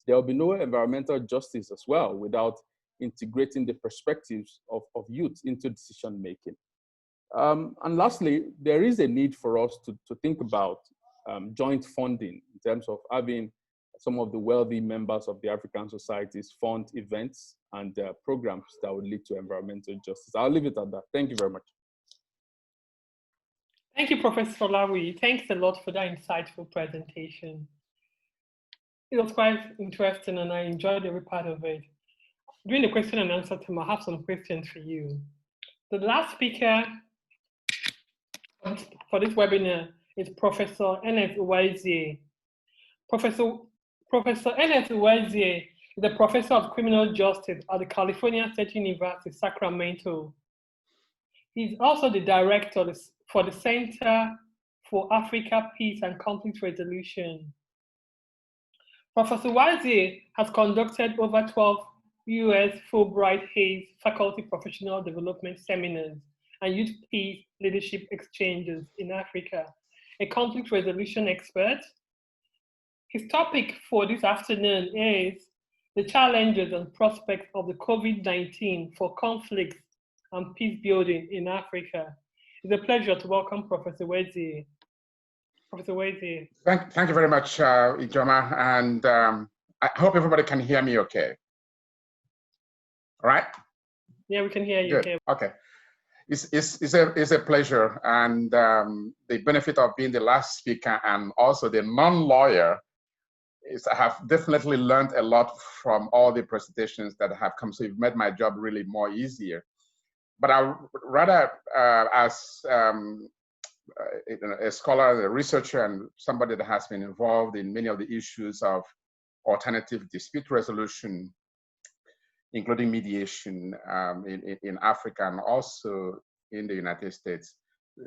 There will be no environmental justice as well without integrating the perspectives of youth into decision-making. And lastly, there is a need for us to think about joint funding in terms of having some of the wealthy members of the African societies fund events and programs that would lead to environmental justice. I'll leave it at that. Thank you very much. Thank you, Professor Lawi. Thanks a lot for that insightful presentation. It was quite interesting and I enjoyed every part of it. During the question and answer time, I have some questions for you. The last speaker for this webinar is Professor Ernest Uwaezie. Professor Ernest Uwaezie is a professor of criminal justice at the California State University, Sacramento. He's also the director for the Center for Africa, Peace and Conflict Resolution. Professor Uwaezie has conducted over 12 US Fulbright Hays faculty professional development seminars and youth peace leadership exchanges in Africa, a conflict resolution expert. His topic for this afternoon is the challenges and prospects of the COVID-19 for conflict and peace building in Africa. It's a pleasure to welcome Professor Uwaezie. Professor Uwaezie. Thank you very much, Ijoma, and I hope everybody can hear me okay. All right? Yeah, we can hear you. Good. Okay. It's a pleasure, and the benefit of being the last speaker and also the non-lawyer is I have definitely learned a lot from all the presentations that have come, so you've made my job really more easier. But I rather, as a scholar, a researcher, and somebody that has been involved in many of the issues of alternative dispute resolution, including mediation in Africa and also in the United States,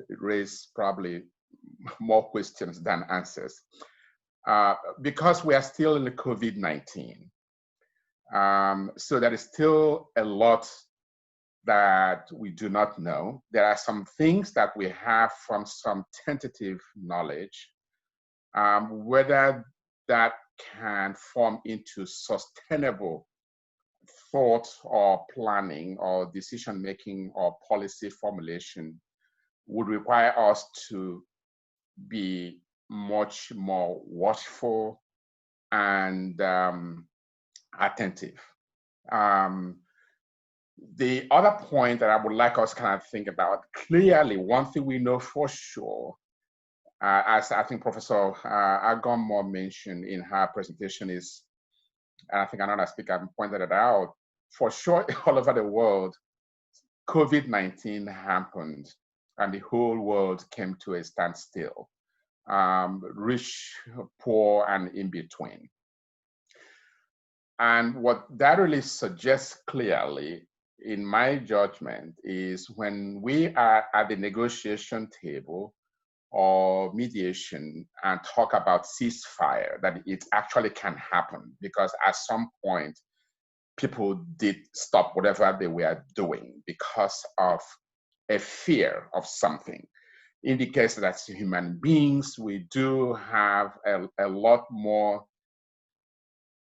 raise probably more questions than answers. Because we are still in the COVID-19. So there is still a lot that we do not know. There are some things that we have from some tentative knowledge. Whether that can form into sustainable thought or planning or decision making or policy formulation would require us to be much more watchful and attentive. The other point that I would like us to kind of think about, clearly one thing we know for sure, as I think Professor Agommo mentioned in her presentation is, and I think another speaker pointed it out, for sure all over the world, COVID-19 happened and the whole world came to a standstill, rich, poor, and in between. And what that really suggests clearly in my judgment, is when we are at the negotiation table or mediation and talk about ceasefire, that it actually can happen, because at some point, people did stop whatever they were doing because of a fear of something. Indicates that as human beings, we do have a lot more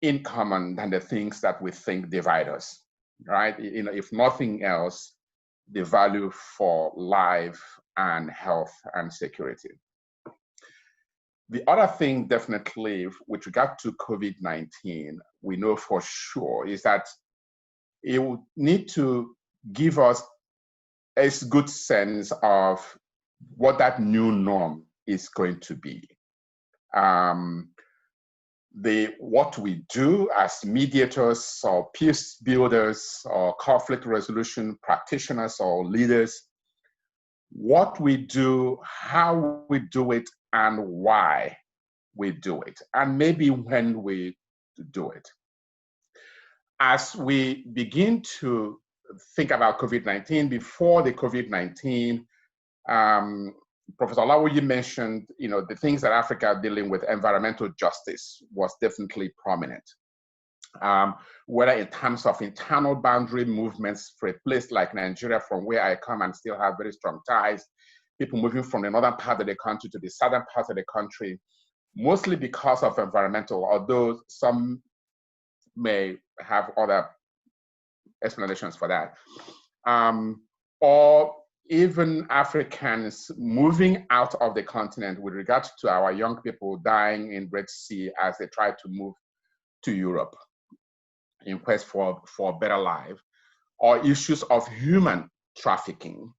in common than the things that we think divide us, right? You know, if nothing else, the value for life and health and security. The other thing, definitely, with regard to COVID-19, we know for sure is that it would need to give us a good sense of what that new norm is going to be. What we do as mediators or peace builders or conflict resolution practitioners or leaders, what we do, how we do it, and why we do it, and maybe when we do it. As we begin to think about COVID-19, before the COVID-19, Professor Olawoye mentioned, you know, the things that Africa dealing with environmental justice was definitely prominent. Whether in terms of internal boundary movements for a place like Nigeria, from where I come and still have very strong ties, people moving from the northern part of the country to the southern part of the country, mostly because of environmental, although some may have other explanations for that. Or even Africans moving out of the continent with regard to our young people dying in Red Sea as they try to move to Europe in quest for a better life, or issues of human trafficking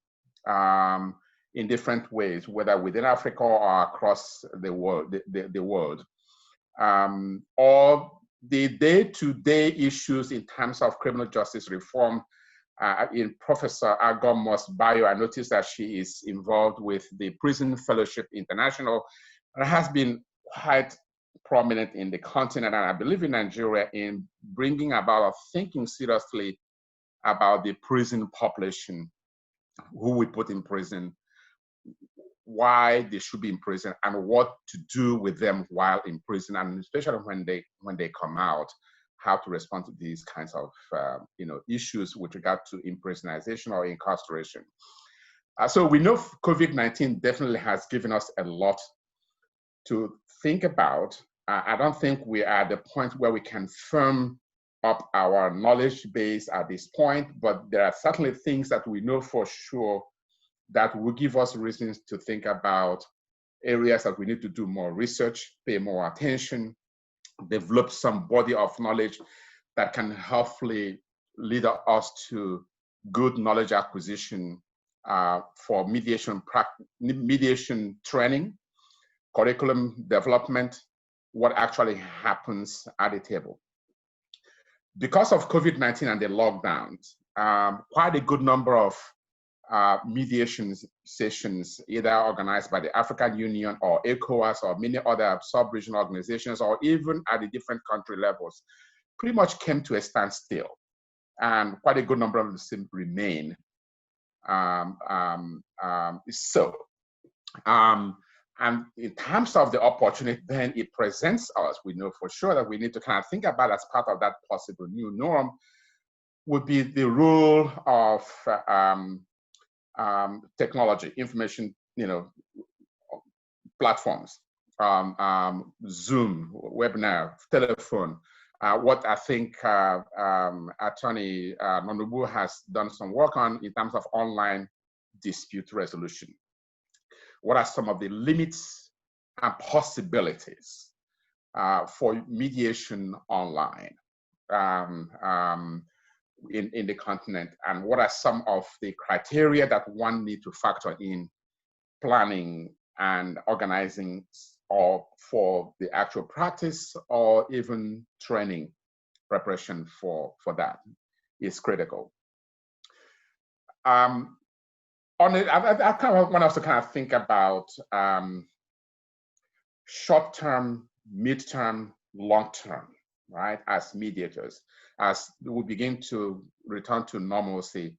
in different ways, whether within Africa or across the world, or the day-to-day issues in terms of criminal justice reform. In Professor Agom's bio, I noticed that she is involved with the Prison Fellowship International, and has been quite prominent in the continent, and I believe in Nigeria, in bringing about or thinking seriously about the prison population, who we put in prison, why they should be in prison, and what to do with them while in prison, and especially when they come out, how to respond to these kinds of issues with regard to imprisonization or incarceration. So we know COVID-19 definitely has given us a lot to think about. I don't think we are at the point where we can firm up our knowledge base at this point, but there are certainly things that we know for sure that will give us reasons to think about areas that we need to do more research, pay more attention, develop some body of knowledge that can hopefully lead us to good knowledge acquisition for mediation training, curriculum development, what actually happens at the table. Because of COVID-19 and the lockdowns, quite a good number of mediation sessions, either organized by the African Union or ECOWAS or many other sub-regional organizations, or even at the different country levels, pretty much came to a standstill. And quite a good number of them remain. And in terms of the opportunity then it presents us, we know for sure that we need to kind of think about as part of that possible new norm would be the role of technology, information, platforms, Zoom, webinar, telephone. What I think Attorney Nonubu has done some work on in terms of online dispute resolution. What are some of the limits and possibilities for mediation online in the continent, and what are some of the criteria that one needs to factor in planning and organizing, or for the actual practice, or even training preparation for that is critical. I kind of want us to kind of think about short-term, mid-term, long-term right, as mediators, as we begin to return to normalcy,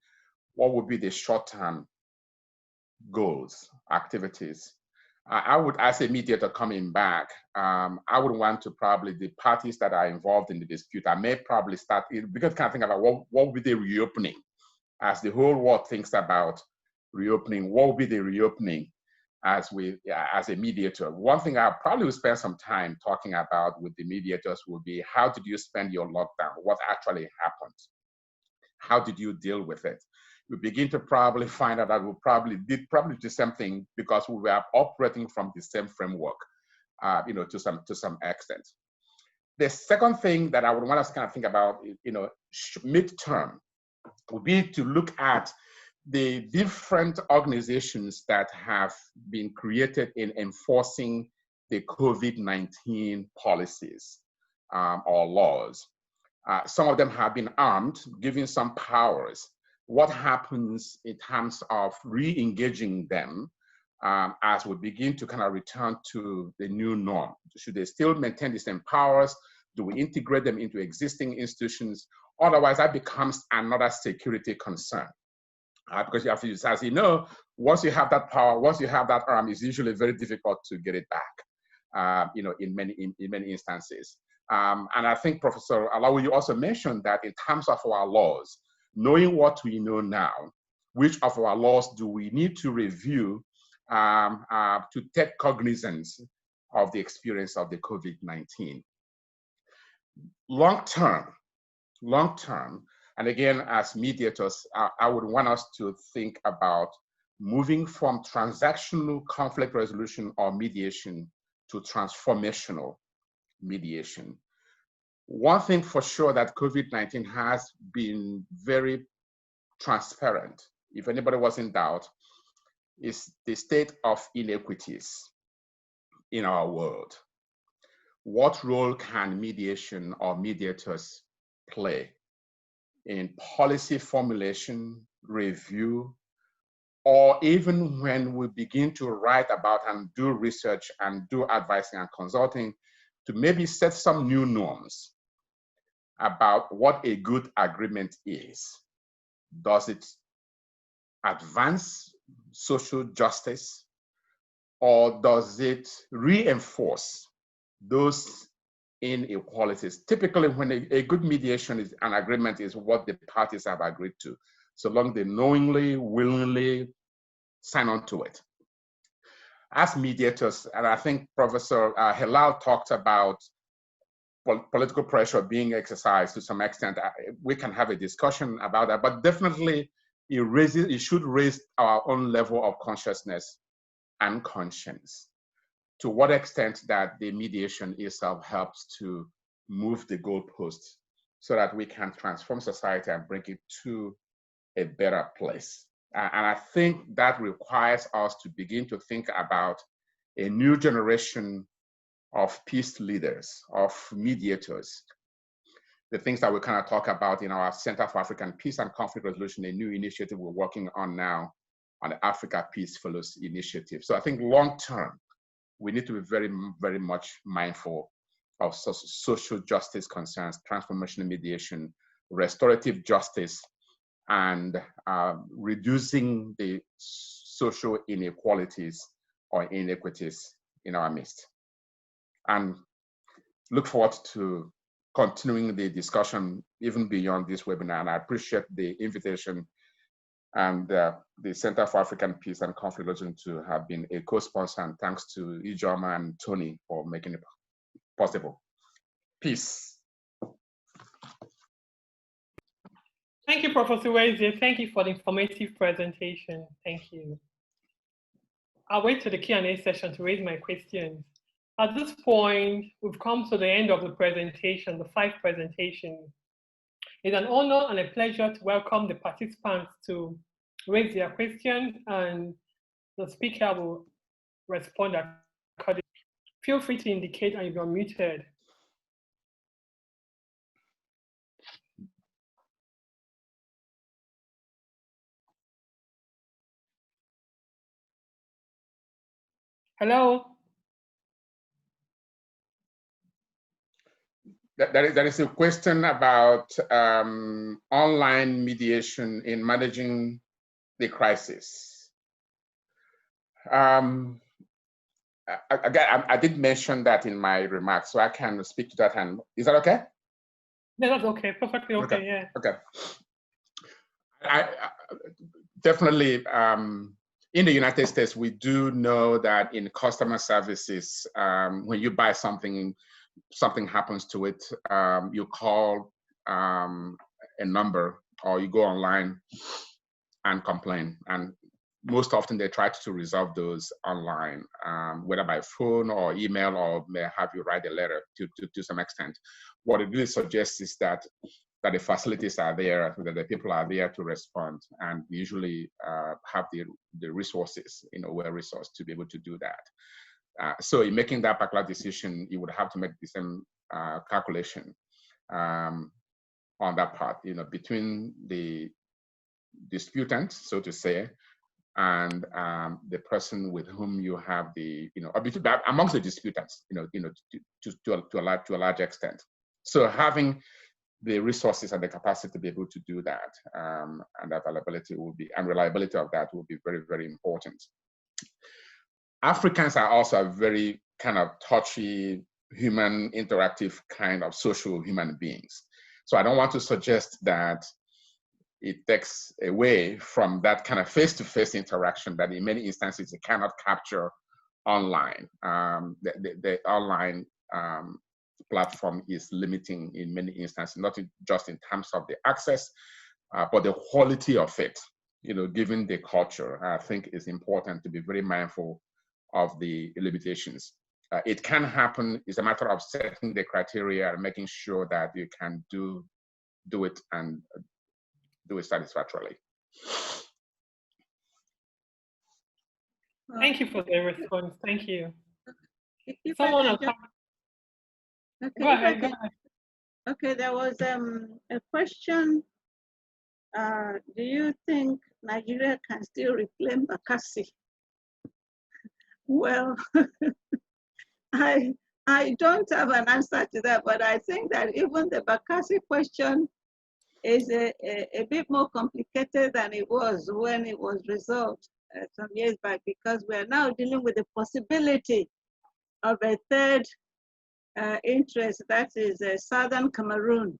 what would be the short-term goals, activities? I would, as a mediator coming back, I would want to probably, the parties that are involved in the dispute, I may probably start, because kind of think about what would be the reopening, as the whole world thinks about reopening, what would be the reopening as a mediator? One thing I probably will spend some time talking about with the mediators will be, how did you spend your lockdown? What actually happened? How did you deal with it? We begin to probably find out that we probably did the same thing because we were operating from the same framework, to some extent. The second thing that I would want us to kind of think about, midterm, would be to look at the different organizations that have been created in enforcing the COVID-19 policies or laws. Some of them have been armed, given some powers. What happens in terms of re-engaging them as we begin to kind of return to the new norm? Should they still maintain the same powers? Do we integrate them into existing institutions? Otherwise, that becomes another security concern. Because you have to use, as you know, once you have that power, once you have that arm, it's usually very difficult to get it back, in many instances. And I think Professor Alawi, you also mentioned that in terms of our laws, knowing what we know now, which of our laws do we need to review to take cognizance of the experience of the COVID-19? Long term, and again, as mediators, I would want us to think about moving from transactional conflict resolution or mediation to transformational mediation. One thing for sure that COVID-19 has been very transparent, if anybody was in doubt, is the state of inequities in our world. What role can mediation or mediators play in policy formulation, review, or even when we begin to write about and do research and do advising and consulting, to maybe set some new norms about what a good agreement is? Does it advance social justice, or does it reinforce those inequalities? Typically, when a good mediation is an agreement is what the parties have agreed to, so long they knowingly, willingly sign on to it. As mediators, and I think Professor Hilal talked about political pressure being exercised to some extent. We can have a discussion about that, but definitely it should raise our own level of consciousness and conscience. To what extent that the mediation itself helps to move the goalposts so that we can transform society and bring it to a better place. And I think that requires us to begin to think about a new generation of peace leaders, of mediators. The things that we kind of talk about in our Center for African Peace and Conflict Resolution, a new initiative we're working on now on the Africa Peace Fellows Initiative. So I think long term, we need to be very, very much mindful of social justice concerns, transformational mediation, restorative justice, and reducing the social inequalities or inequities in our midst. And look forward to continuing the discussion even beyond this webinar. And I appreciate the invitation and the Center for African Peace and Conflict Resolution to have been a co-sponsor, and thanks to Ijoma and Tony for making it possible. Peace. Thank you, Professor Weze. Thank you for the informative presentation. Thank you. I'll wait to the Q&A session to raise my questions. At this point, we've come to the end of the presentation, the 5 presentations. It's an honor and a pleasure to welcome the participants to raise their questions, and the speaker will respond accordingly. Feel free to indicate if you're muted. Hello? there is a question about online mediation in managing the crisis. Again, I did mention that in my remarks, so I can speak to that. And is that okay? Yeah, that's okay. Perfectly okay. Yeah. Okay. I definitely. In the United States, we do know that in customer services, when you buy something happens to it, you call a number or you go online and complain. And most often they try to resolve those online, whether by phone or email, or may have you write a letter to some extent. What it really suggests is that the facilities are there, that the people are there to respond, and usually have the resources, well-resourced to be able to do that. So in making that particular decision, you would have to make the same calculation on that part, between the disputant, so to say, and the person with whom you have the, amongst the disputants, to a large extent. So having the resources and the capacity to be able to do that, and availability and reliability of that will be very, very important. Africans are also a very kind of touchy, human, interactive kind of social human beings. So I don't want to suggest that it takes away from that kind of face-to-face interaction that in many instances it cannot capture online. The online platform is limiting in many instances, not just in terms of the access, but the quality of it, given the culture. I think it's important to be very mindful of the limitations. It can happen. It's a matter of setting the criteria and making sure that you can do it and do it satisfactorily. Thank you for the response. Thank you. Someone else. Okay, go ahead. Okay, there was a question. Do you think Nigeria can still reclaim Bakassi? Well, I don't have an answer to that, but I think that even the Bakassi question is a bit more complicated than it was when it was resolved some years back, because we are now dealing with the possibility of a third interest, that is Southern Cameroon,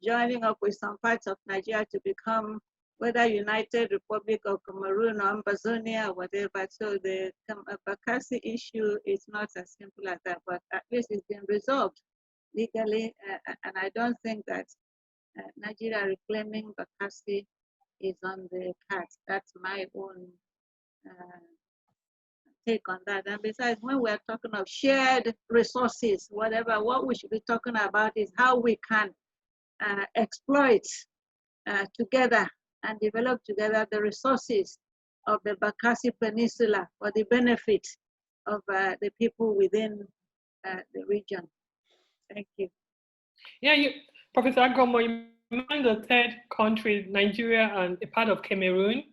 joining up with some parts of Nigeria to become whether United Republic of Cameroon or Ambazonia or whatever. So the Bakassi issue is not as simple as that, but at least it's been resolved legally, and I don't think that Nigeria reclaiming Bakassi is on the cards. That's my own take on that. And besides, when we're talking of shared resources, what we should be talking about is how we can exploit together and develop together the resources of the Bakassi Peninsula for the benefit of the people within the region. Thank you. Yeah, Professor Agomo, you mentioned the third country, Nigeria and a part of Cameroon.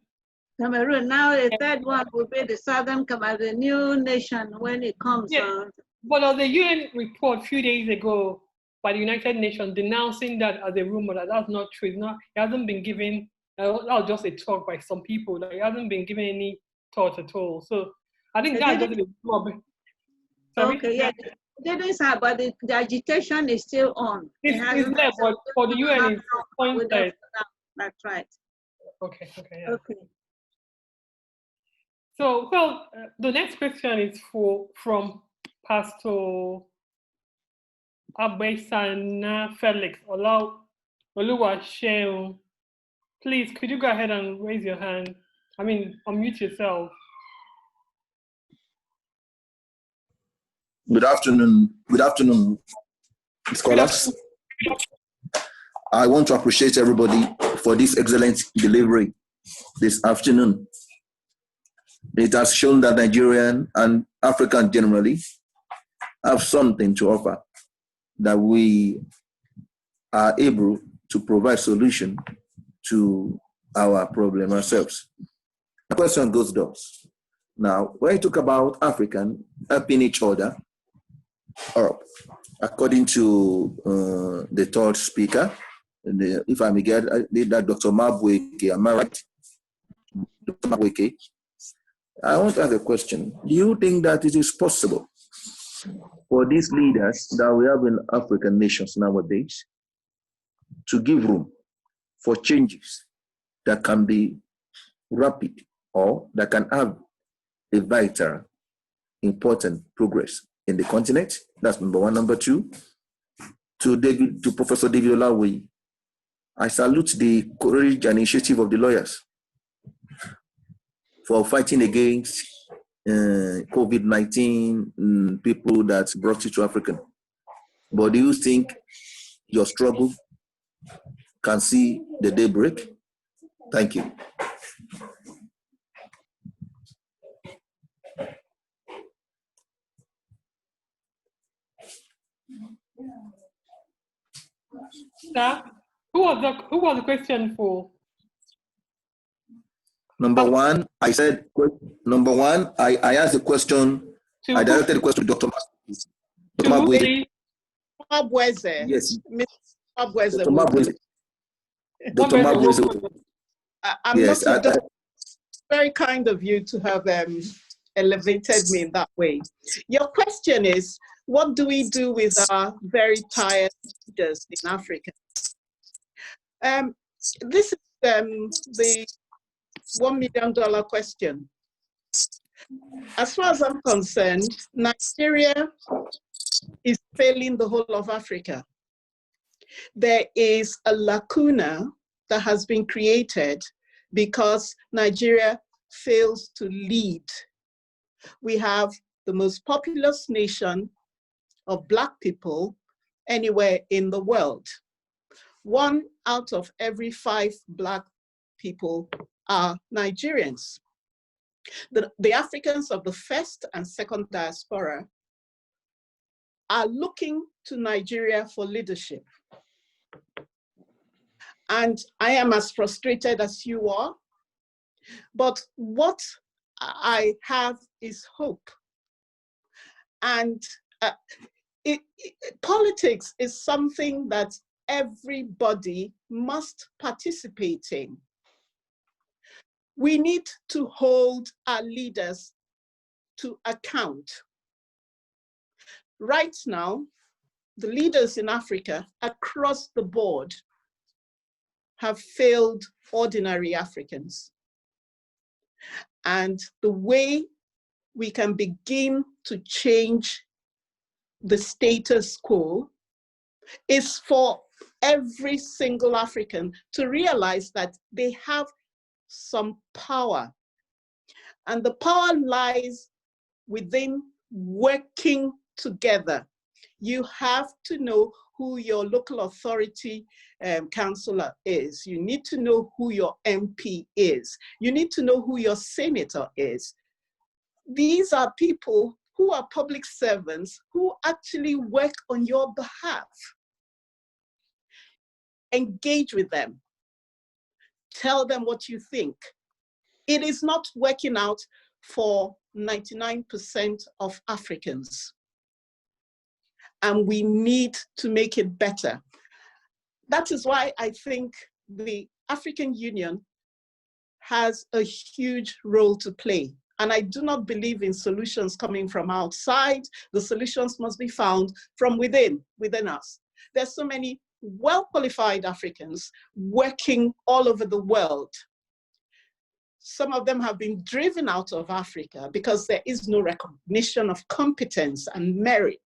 Cameroon, now the third one will be the Southern Cameroon, the new nation when it comes. Yeah. But on the UN report a few days ago by the United Nations denouncing that as a rumor, that's not true. It hasn't been given, that was just a talk by some people. Like, it hasn't been given any thought at all. So I think that's just a problem. Okay, yeah. It is, but the agitation is still on. It's there, but for the UN, it's pointed. That's right. Okay, yeah. Okay. So, well, the next question is from Pastor Abesana Felix Oluwaseun. Please, could you go ahead and raise your hand? Unmute yourself. Good afternoon, scholars. I want to appreciate everybody for this excellent delivery this afternoon. It has shown that Nigerian and African generally have something to offer, that we are able to provide solution to our problem ourselves. The question goes thus. Now, when you talk about African helping each other up, according to the third speaker, if I may get that Dr. Mabweke, am I right? Dr. Mabweke, I want to ask a question. Do you think that it is possible for these leaders that we have in African nations nowadays to give room for changes that can be rapid or that can have a vital, important progress in the continent? That's number one. Number two, to Professor David Olawe, I salute the courage and initiative of the lawyers for fighting against COVID-19 people that brought it to Africa. But do you think your struggle can see the daybreak? Thank you. Sir, who was the question for? Number one, I said, number one, I asked the question, I directed the question to Dr. Mabweze. Mabweze. Yes. Mabweze. Dr. Mabweze. Dr. Mabweze. I'm yes, not very kind of you to have elevated me in that way. Your question is, what do we do with our very tired leaders in Africa? This is the $1 million question. As far as I'm concerned, Nigeria is failing the whole of Africa. There is a lacuna that has been created because Nigeria fails to lead. We have the most populous nation of Black people anywhere in the world. 1 out of every 5 Black people are Nigerians. The Africans of the first and second diaspora are looking to Nigeria for leadership. And I am as frustrated as you are, but what I have is hope. And politics is something that everybody must participate in. We need to hold our leaders to account. Right now, the leaders in Africa across the board have failed ordinary Africans. And the way we can begin to change the status quo is for every single African to realize that they have some power. And the power lies within working together. You have to know who your local authority councillor is. You need to know who your MP is. You need to know who your senator is. These are people who are public servants who actually work on your behalf. Engage with them. Tell them what you think. It is not working out for 99% of Africans. And we need to make it better. That is why I think the African Union has a huge role to play. And I do not believe in solutions coming from outside. The solutions must be found from within us. There's so many well-qualified Africans working all over the world. Some of them have been driven out of Africa because there is no recognition of competence and merit.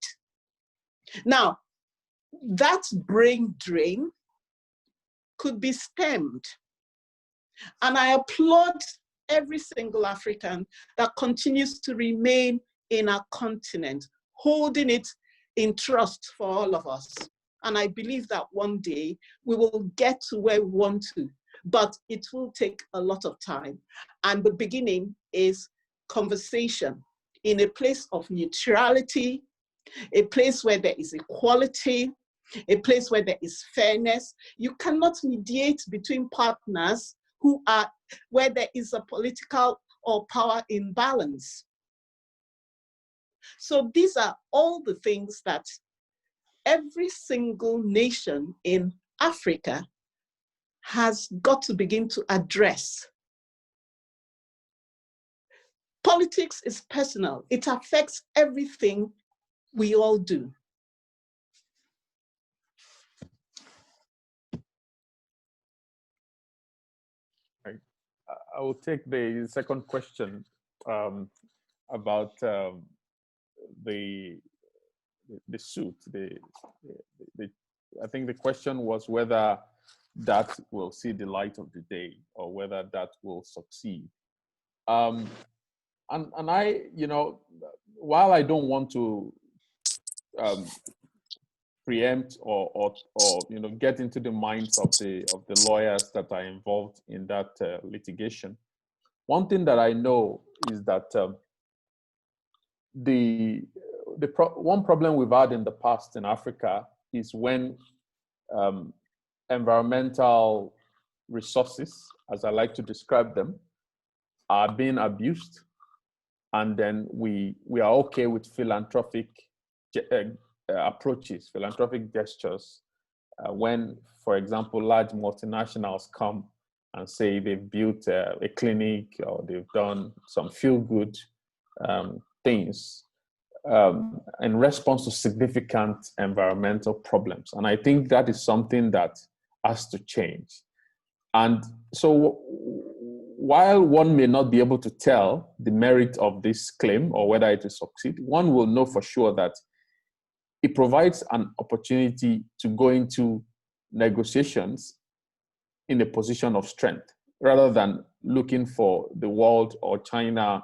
Now, that brain drain could be stemmed. And I applaud every single African that continues to remain in our continent, holding it in trust for all of us. And I believe that one day we will get to where we want to, but it will take a lot of time. And the beginning is conversation in a place of neutrality, a place where there is equality, a place where there is fairness. You cannot mediate between partners where there is a political or power imbalance. So these are all the things that every single nation in Africa has got to begin to address. Politics is personal. It affects everything we all do. I will take the second question about the suit. I think the question was whether that will see the light of the day or whether that will succeed. And I, while I don't want to preempt or get into the minds of the lawyers that are involved in that litigation, one thing that I know is that one problem we've had in the past in Africa is when environmental resources, as I like to describe them, are being abused, and then we are okay with philanthropic approaches, philanthropic gestures, when, for example, large multinationals come and say they've built a clinic or they've done some feel-good things in response to significant environmental problems. And I think that is something that has to change. And so while one may not be able to tell the merit of this claim or whether it will succeed, one will know for sure that it provides an opportunity to go into negotiations in a position of strength, rather than looking for the world or China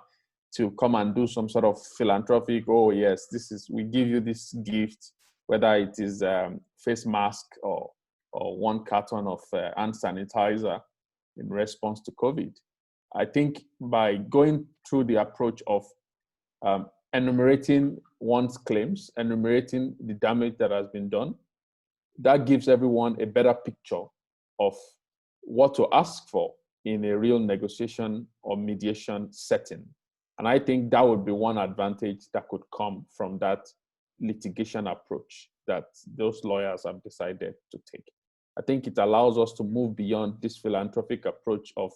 to come and do some sort of philanthropic, oh yes, we give you this gift, whether it is face mask or 1 carton of hand sanitizer in response to COVID. I think by going through the approach of enumerating one's claims, enumerating the damage that has been done, that gives everyone a better picture of what to ask for in a real negotiation or mediation setting. And I think that would be one advantage that could come from that litigation approach that those lawyers have decided to take. I think it allows us to move beyond this philanthropic approach of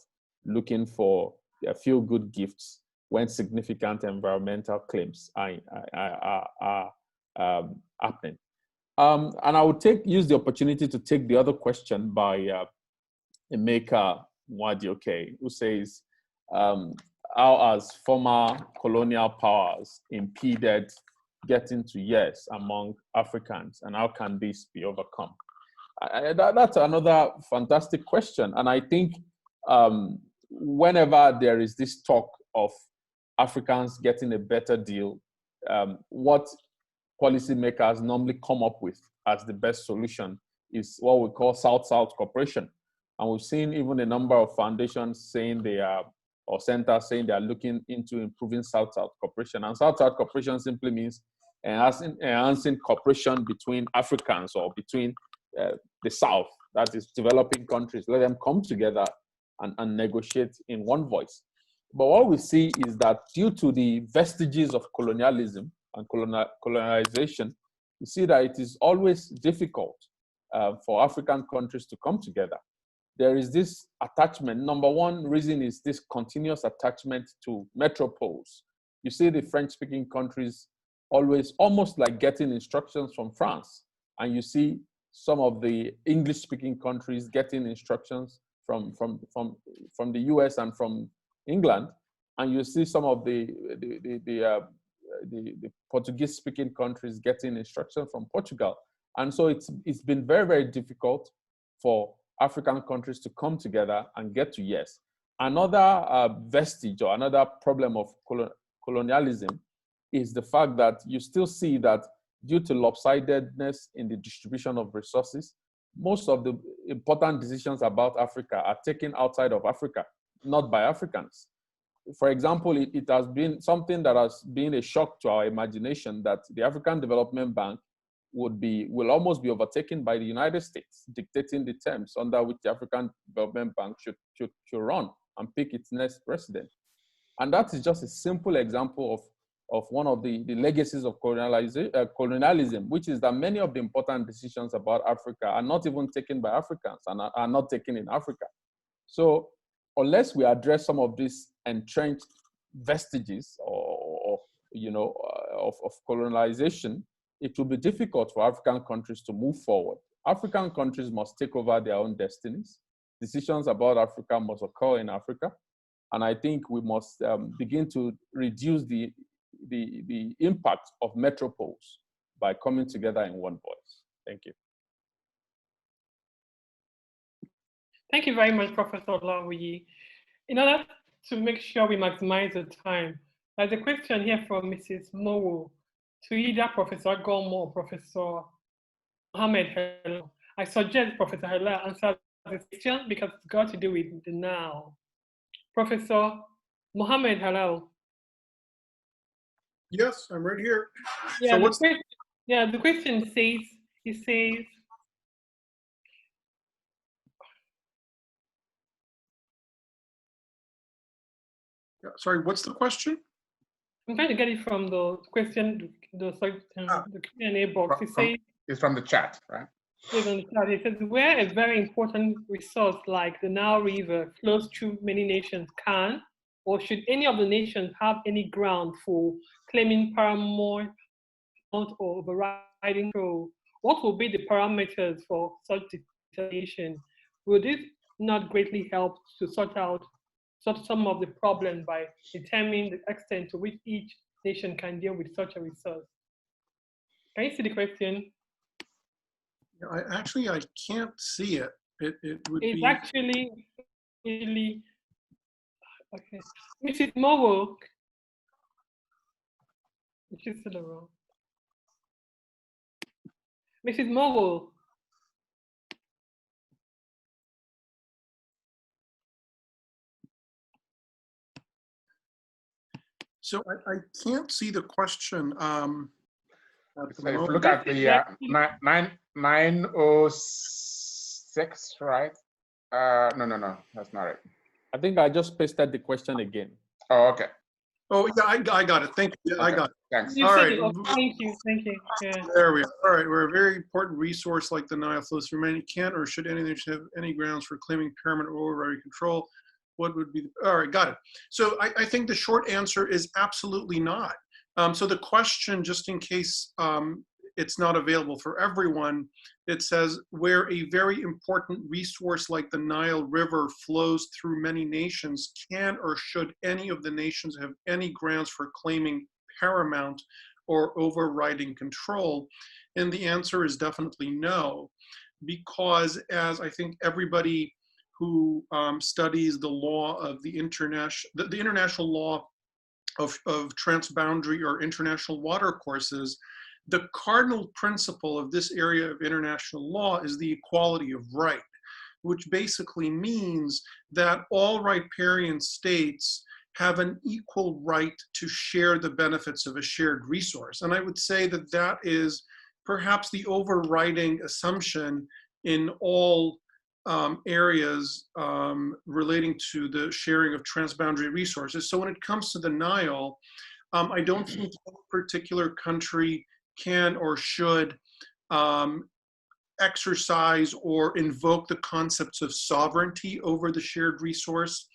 looking for feel-good gifts when significant environmental claims are happening. And I would use the opportunity to take the other question by Emeka Mwadioke, who says, how has former colonial powers impeded getting to yes among Africans, and how can this be overcome? That's another fantastic question. And I think whenever there is this talk of Africans getting a better deal, what policymakers normally come up with as the best solution is what we call South-South cooperation. And we've seen even a number of foundations saying or centers saying they are looking into improving South-South cooperation. And South-South cooperation simply means enhancing cooperation between Africans or between the South, that is developing countries, let them come together and negotiate in one voice. But what we see is that due to the vestiges of colonialism and colonization, you see that it is always difficult for African countries to come together. There is this attachment. Number one reason is this continuous attachment to metropoles. You see the French-speaking countries always almost like getting instructions from France. And you see some of the English-speaking countries getting instructions from the US and from England. And you see some of the Portuguese-speaking countries getting instructions from Portugal. And so it's been very, very difficult for African countries to come together and get to yes. Another vestige or another problem of colonialism is the fact that you still see that due to lopsidedness in the distribution of resources, most of the important decisions about Africa are taken outside of Africa, not by Africans. For example, it has been something that has been a shock to our imagination that the African Development Bank will almost be overtaken by the United States, dictating the terms under which the African Development Bank should run and pick its next president. And that is just a simple example of of one of the legacies of colonialism, which is that many of the important decisions about Africa are not even taken by Africans and are not taken in Africa. So unless we address some of these entrenched vestiges of colonialization, it will be difficult for African countries to move forward. African countries must take over their own destinies. Decisions about Africa must occur in Africa. And I think we must begin to reduce the impact of metropoles by coming together in one voice. Thank you. Thank you very much, Professor Olawiyi. In order to make sure we maximize the time, there's a question here from Mrs. Mowo to either Professor Gomo or Professor Mohammed Hello. I suggest Professor Hello answer this question because it's got to do with the now. Professor Mohammed Hello. Yes, I'm right here. Yeah, So the question says, it says, sorry, what's the question? I'm trying to get it from the question, the Q&A box. It says, it's from the chat, right? It's on the chat. It says, where a very important resource like the Nile River flows through many nations can, or should any of the nations have any ground for claiming paramount or overriding control? What will be the parameters for such determination? Will this not greatly help to sort some of the problems by determining the extent to which each nation can deal with such a resource? Can you see the question? I can't see it. It would it's be actually really okay. Mrs. Mowo, she's still around. Mrs. Mowo. So I can't see the question. So if you look at the 906, right? No, that's not it. I think I just pasted the question again. Oh, okay. Oh, yeah, I got it. Thank you. Okay. I got it. Thanks. You All said right. it. Oh, thank you. Yeah. There we are. All right. We're a very important resource like the Nile flows through many. Can or should any nation have any grounds for claiming paramount or overriding control? What would be all right, got it. So I think the short answer is absolutely not. So the question, just in case it's not available for everyone, it says where a very important resource like the Nile River flows through many nations, can or should any of the nations have any grounds for claiming paramount or overriding control? And the answer is definitely no, because as I think everybody who studies the law of the international law of transboundary or international water courses, the cardinal principle of this area of international law is the equality of right, which basically means that all riparian states have an equal right to share the benefits of a shared resource. And I would say that that is perhaps the overriding assumption in all areas relating to the sharing of transboundary resources. So when it comes to the Nile, I don't think any particular country can or should exercise or invoke the concepts of sovereignty over the shared resource.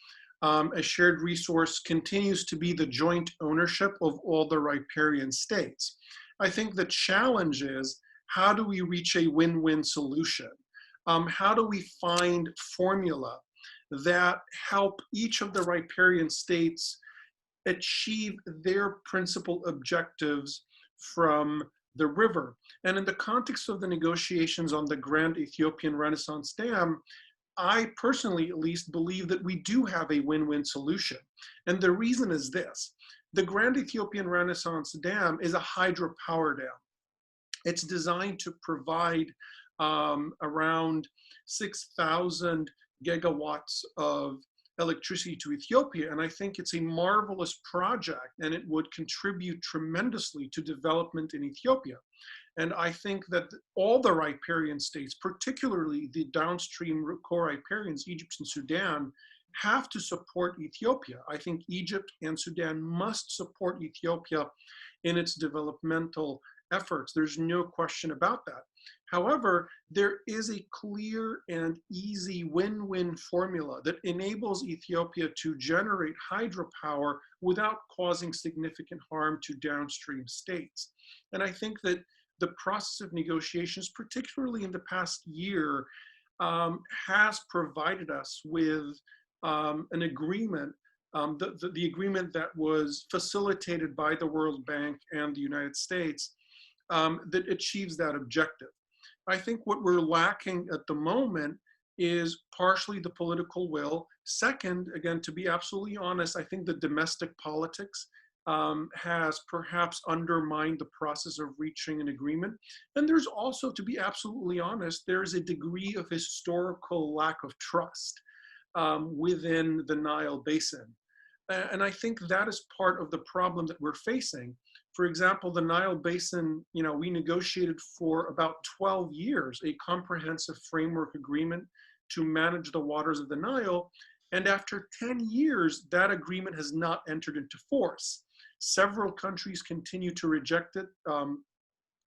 A shared resource continues to be the joint ownership of all the riparian states. I think the challenge is, how do we reach a win-win solution? How do we find formula that help each of the riparian states achieve their principal objectives from the river? And in the context of the negotiations on the Grand Ethiopian Renaissance Dam, I personally at least believe that we do have a win-win solution. And the reason is this: the Grand Ethiopian Renaissance Dam is a hydropower dam. It's designed to provide around 6,000 gigawatts of electricity to Ethiopia. And I think it's a marvelous project, and it would contribute tremendously to development in Ethiopia. And I think that all the riparian states, particularly the downstream core riparians, Egypt and Sudan, have to support Ethiopia. I think Egypt and Sudan must support Ethiopia in its developmental efforts. There's no question about that. However, there is a clear and easy win-win formula that enables Ethiopia to generate hydropower without causing significant harm to downstream states. And I think that the process of negotiations, particularly in the past year, has provided us with an agreement, the agreement that was facilitated by the World Bank and the United States, that achieves that objective. I think what we're lacking at the moment is partially the political will. Second, again, to be absolutely honest, I think the domestic politics has perhaps undermined the process of reaching an agreement. And there's also, to be absolutely honest, there's a degree of historical lack of trust within the Nile Basin. And I think that is part of the problem that we're facing. For example, the Nile Basin, we negotiated for about 12 years a comprehensive framework agreement to manage the waters of the Nile. And after 10 years, that agreement has not entered into force. Several countries continue to reject it.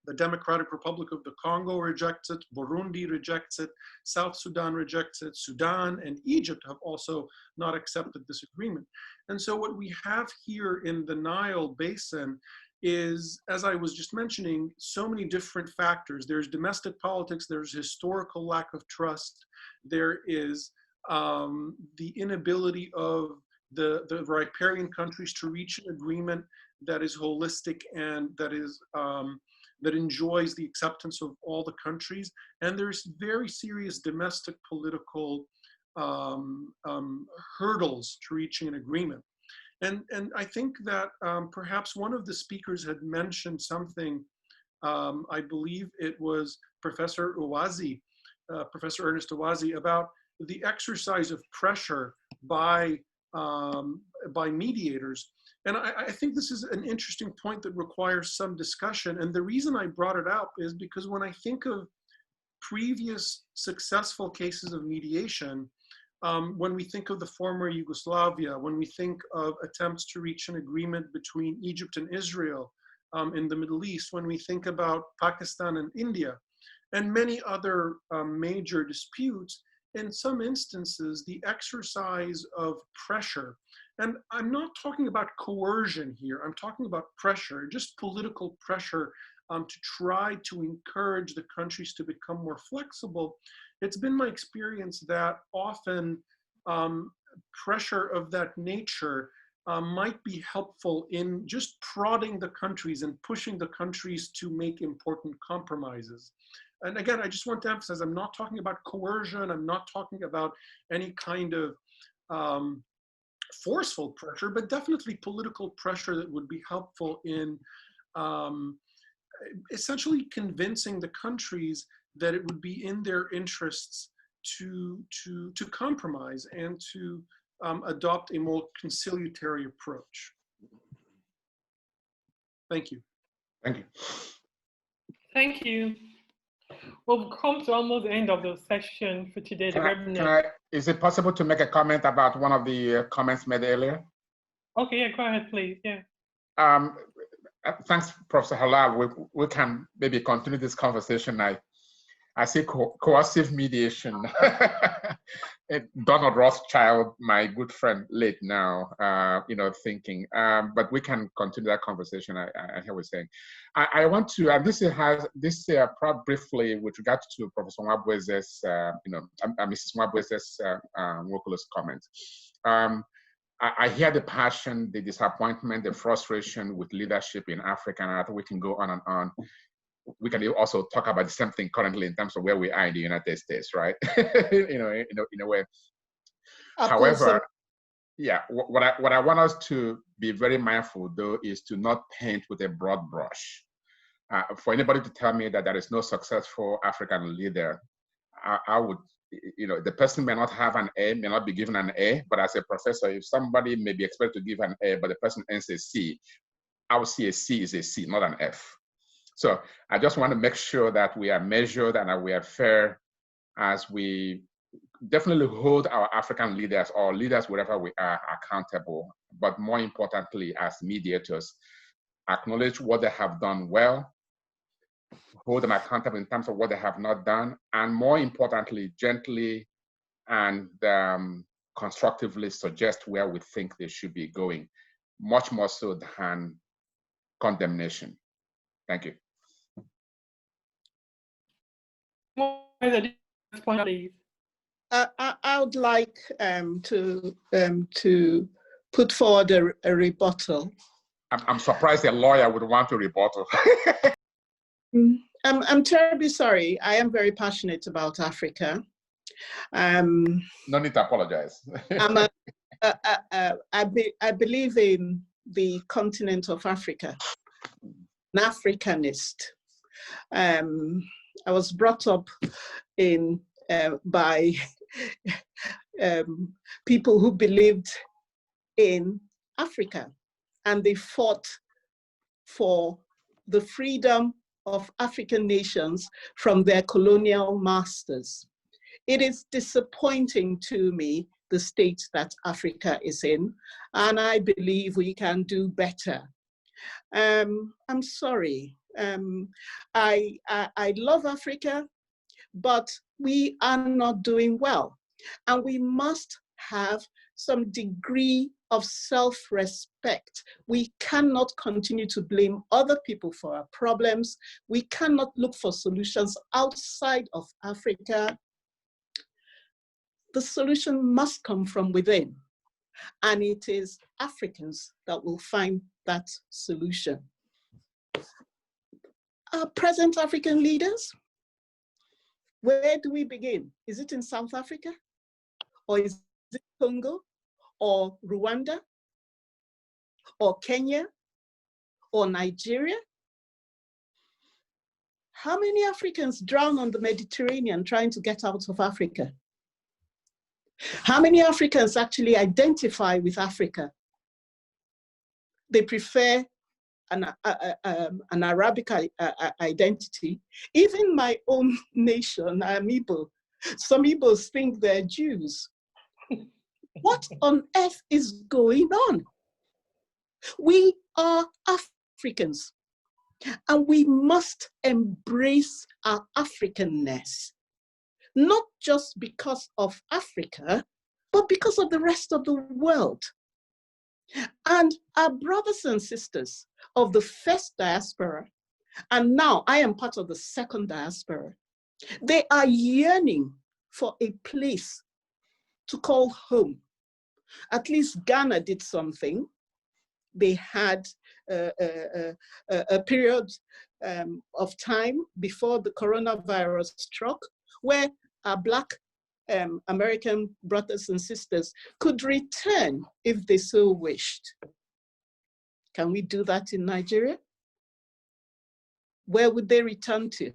The Democratic Republic of the Congo rejects it, Burundi rejects it, South Sudan rejects it, Sudan and Egypt have also not accepted this agreement. And so what we have here in the Nile Basin is, as I was just mentioning, so many different factors. There's domestic politics, there's historical lack of trust, there is the inability of the riparian countries to reach an agreement that is holistic and that is that enjoys the acceptance of all the countries. And there's very serious domestic political hurdles to reaching an agreement. And I think that perhaps one of the speakers had mentioned something, I believe it was Professor Uwazi, Professor Ernest Uwazi, about the exercise of pressure by mediators. And I think this is an interesting point that requires some discussion. And the reason I brought it up is because when I think of previous successful cases of mediation, when we think of the former Yugoslavia, when we think of attempts to reach an agreement between Egypt and Israel in the Middle East, when we think about Pakistan and India, and many other major disputes, in some instances, the exercise of pressure, and I'm not talking about coercion here, I'm talking about pressure, just political pressure to try to encourage the countries to become more flexible. It's been my experience that often pressure of that nature might be helpful in just prodding the countries and pushing the countries to make important compromises. And again, I just want to emphasize, I'm not talking about coercion, I'm not talking about any kind of forceful pressure, but definitely political pressure that would be helpful in essentially convincing the countries that it would be in their interests to compromise and to adopt a more conciliatory approach. Thank you. Thank you. Thank you. We've come to almost the end of the session for today. Is it possible to make a comment about one of the comments made earlier? Okay, yeah, go ahead, please. Yeah. Thanks, Professor Halal. We can maybe continue this conversation. I see coercive mediation. Donald Rothschild, my good friend, late now, thinking. But we can continue that conversation. I hear what you're saying. I want to, and this briefly with regard to Professor Mwabweze's, Mrs. Mwabweze's Nwokolo's comment. I hear the passion, the disappointment, the frustration with leadership in Africa, and I think we can go on and on. We can also talk about the same thing currently in terms of where we are in the United States, right? in a way. However, yeah, what I want us to be very mindful, though, is to not paint with a broad brush. For anybody to tell me that there is no successful African leader, I would, the person may not have an A, may not be given an A, but as a professor, if somebody may be expected to give an A, but the person ends a C, I would see a C is a C, not an F. So I just want to make sure that we are measured and that we are fair as we definitely hold our African leaders or leaders wherever we are accountable, but more importantly, as mediators, acknowledge what they have done well, hold them accountable in terms of what they have not done, and more importantly, gently and constructively suggest where we think they should be going, much more so than condemnation. Thank you. I would like to put forward a rebuttal. I'm surprised a lawyer would want to rebuttal. I'm terribly sorry. I am very passionate about Africa. No need to apologize. I believe in the continent of Africa, an Africanist. I was brought up by people who believed in Africa, and they fought for the freedom of African nations from their colonial masters. It is disappointing to me, the state that Africa is in, and I believe we can do better. I'm sorry. I love Africa, but we are not doing well. And we must have some degree of self-respect. We cannot continue to blame other people for our problems. We cannot look for solutions outside of Africa. The solution must come from within. And it is Africans that will find that solution. Our present African leaders, where do we begin? Is it in South Africa? Or is it Congo? Or Rwanda? Or Kenya? Or Nigeria? How many Africans drown on the Mediterranean trying to get out of Africa? How many Africans actually identify with Africa? They prefer an Arabic identity. Even my own nation, I'm Igbo. Some Igbos think they're Jews. What on earth is going on? We are Africans, and we must embrace our Africanness, not just because of Africa, but because of the rest of the world. And our brothers and sisters of the first diaspora, and now I am part of the second diaspora, they are yearning for a place to call home. At least Ghana did something. They had a period of time before the coronavirus struck where our Black American brothers and sisters could return if they so wished. Can we do that in Nigeria? Where would they return to?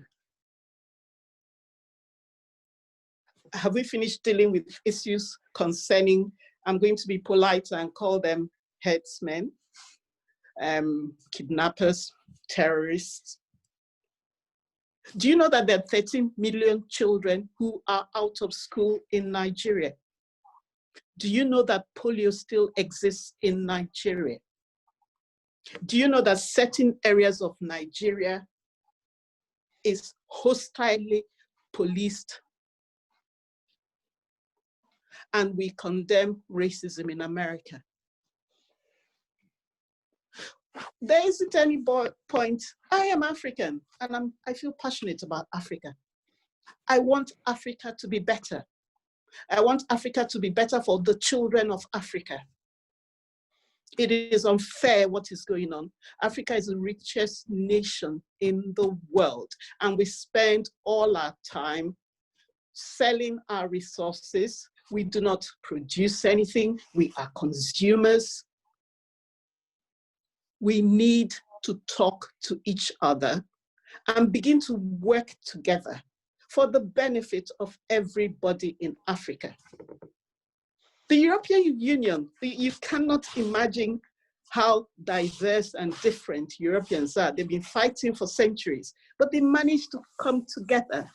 Have we finished dealing with issues concerning, I'm going to be polite and call them headsmen, kidnappers, terrorists? Do you know that there are 13 million children who are out of school in Nigeria? Do you know that polio still exists in Nigeria? Do you know that certain areas of Nigeria is hostilely policed? And we condemn racism in America. There isn't any point. I am African, and I feel passionate about Africa. I want Africa to be better. I want Africa to be better for the children of Africa. It is unfair what is going on. Africa is the richest nation in the world, and we spend all our time selling our resources. We do not produce anything. We are consumers. We need to talk to each other and begin to work together for the benefit of everybody in Africa. The European Union, you cannot imagine how diverse and different Europeans are. They've been fighting for centuries, but they managed to come together.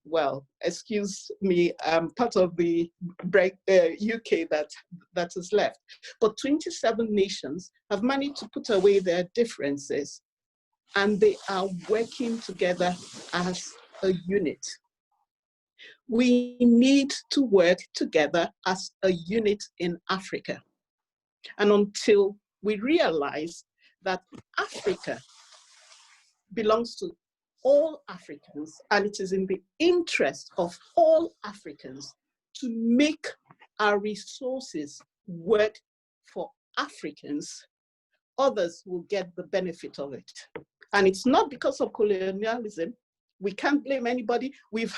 well, excuse me, part of the UK that is left. But 27 nations have managed to put away their differences, and they are working together as a unit. We need to work together as a unit in Africa. And until we realize that Africa belongs to all Africans, and it is in the interest of all Africans to make our resources work for Africans, others will get the benefit of it. And it's not because of colonialism. We can't blame anybody. We've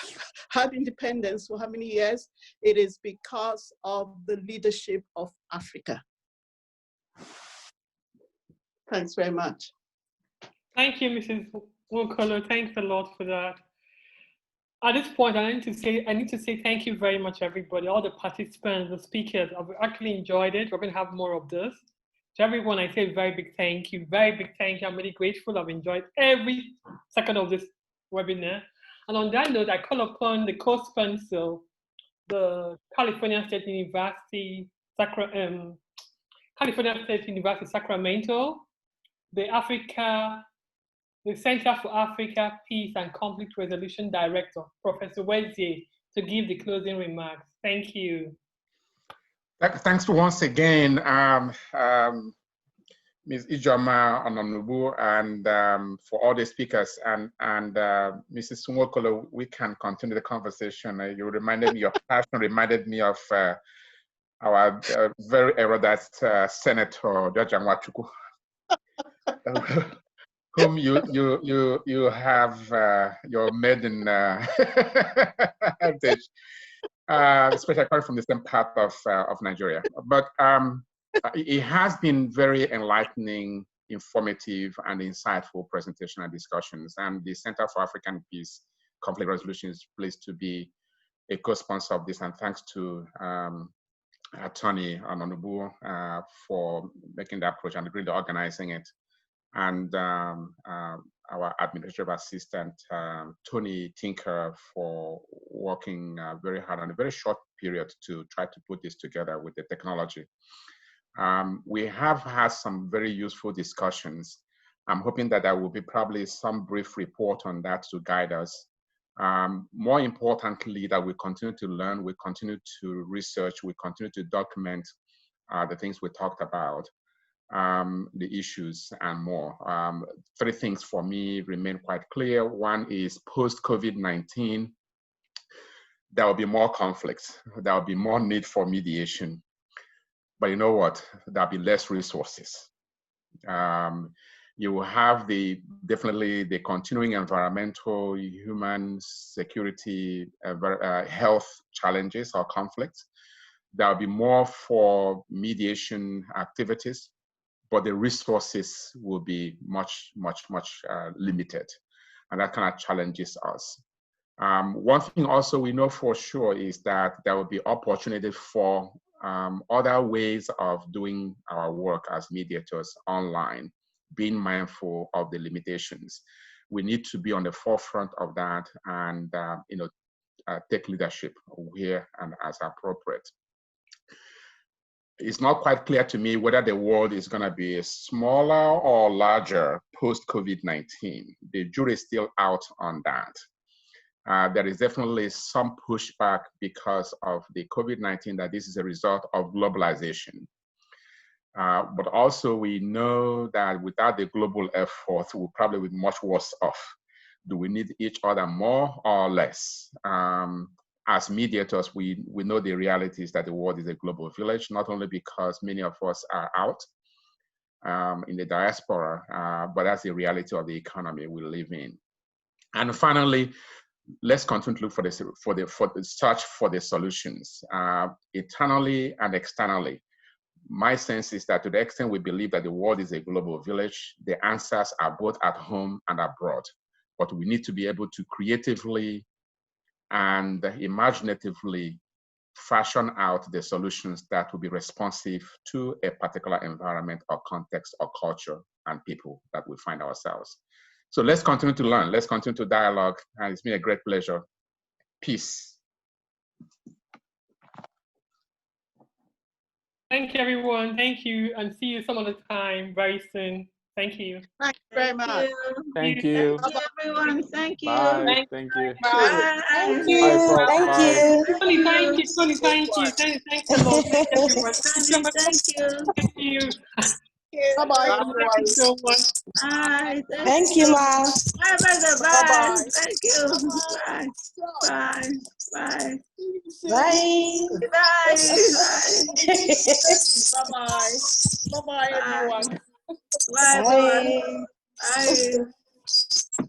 had independence for how many years? It is because of the leadership of Africa. Thanks very much. Thank you, Mrs. Nwokolo. Thanks a lot for that. At this point, I need to say thank you very much, everybody, all the participants, the speakers. I've actually enjoyed it. We're going to have more of this. To everyone, I say a very big thank you. Very big thank you. I'm really grateful. I've enjoyed every second of this webinar. And on that note, I call upon the co-sponsor, the California State University, Sacramento, the Center for Africa, Peace and Conflict Resolution Director, Professor Wedzie, to give the closing remarks. Thank you. Thanks once again, Ms. Ijeoma Ononubu, and for all the speakers, and Mrs. Nwokolo. We can continue the conversation. You reminded me, your passion reminded me of our very erudite Senator George Nwachukwu, whom you have your maiden heritage, especially coming from the same part of Nigeria. But it has been very enlightening, informative, and insightful presentation and discussions. And the Center for African Peace Conflict Resolution is pleased to be a co-sponsor of this. And thanks to Attorney Ononubu for making the approach and really organizing it. And our administrative assistant, Tony Tinker, for working very hard on a very short period to try to put this together with the technology. We have had some very useful discussions. I'm hoping that there will be probably some brief report on that to guide us. More importantly, that we continue to learn, we continue to research, we continue to document the things we talked about. The issues and more. Three things for me remain quite clear. One is post-COVID-19, there will be more conflicts. There will be more need for mediation. But you know what? There'll be less resources. You will have definitely the continuing environmental, human security, health challenges or conflicts. There'll be more for mediation activities, but the resources will be much limited, and that kind of challenges us. One thing also we know for sure is that there will be opportunity for other ways of doing our work as mediators online, being mindful of the limitations. We need to be on the forefront of that and take leadership where and as appropriate. It's not quite clear to me whether the world is going to be smaller or larger post-COVID-19. The jury is still out on that. There is definitely some pushback because of the COVID-19 that this is a result of globalization. But also we know that without the global effort, we'll probably be much worse off. Do we need each other more or less? As mediators, we know the reality is that the world is a global village, not only because many of us are out in the diaspora, but that's the reality of the economy we live in. And finally, let's continue to look for the search for the solutions, internally and externally. My sense is that to the extent we believe that the world is a global village, the answers are both at home and abroad. But we need to be able to creatively and imaginatively fashion out the solutions that will be responsive to a particular environment or context or culture and people that we find ourselves. So let's continue to learn. Let's continue to dialogue. And it's been a great pleasure. Peace. Thank you, everyone. Thank you, and see you some other time very soon. Thank you. Thank you very much. Thank you. Thank you, everyone. Thank you. Bye. Thank you. Bye. Thank Bye, you. Prof. Thank Bye. you. Tony, thank you. Tony, thank you. Thanks a lot. Thank you, everyone. Thank you. Thank you. Bye-bye, Thank everyone. you so much. Bye. Thank you, Ma. Bye, brother. Bye. Thank you. Bye. Bye. Bye. Bye. Bye. Bye-bye. Bye-bye, everyone. Bye. Bye. Bye. Bye.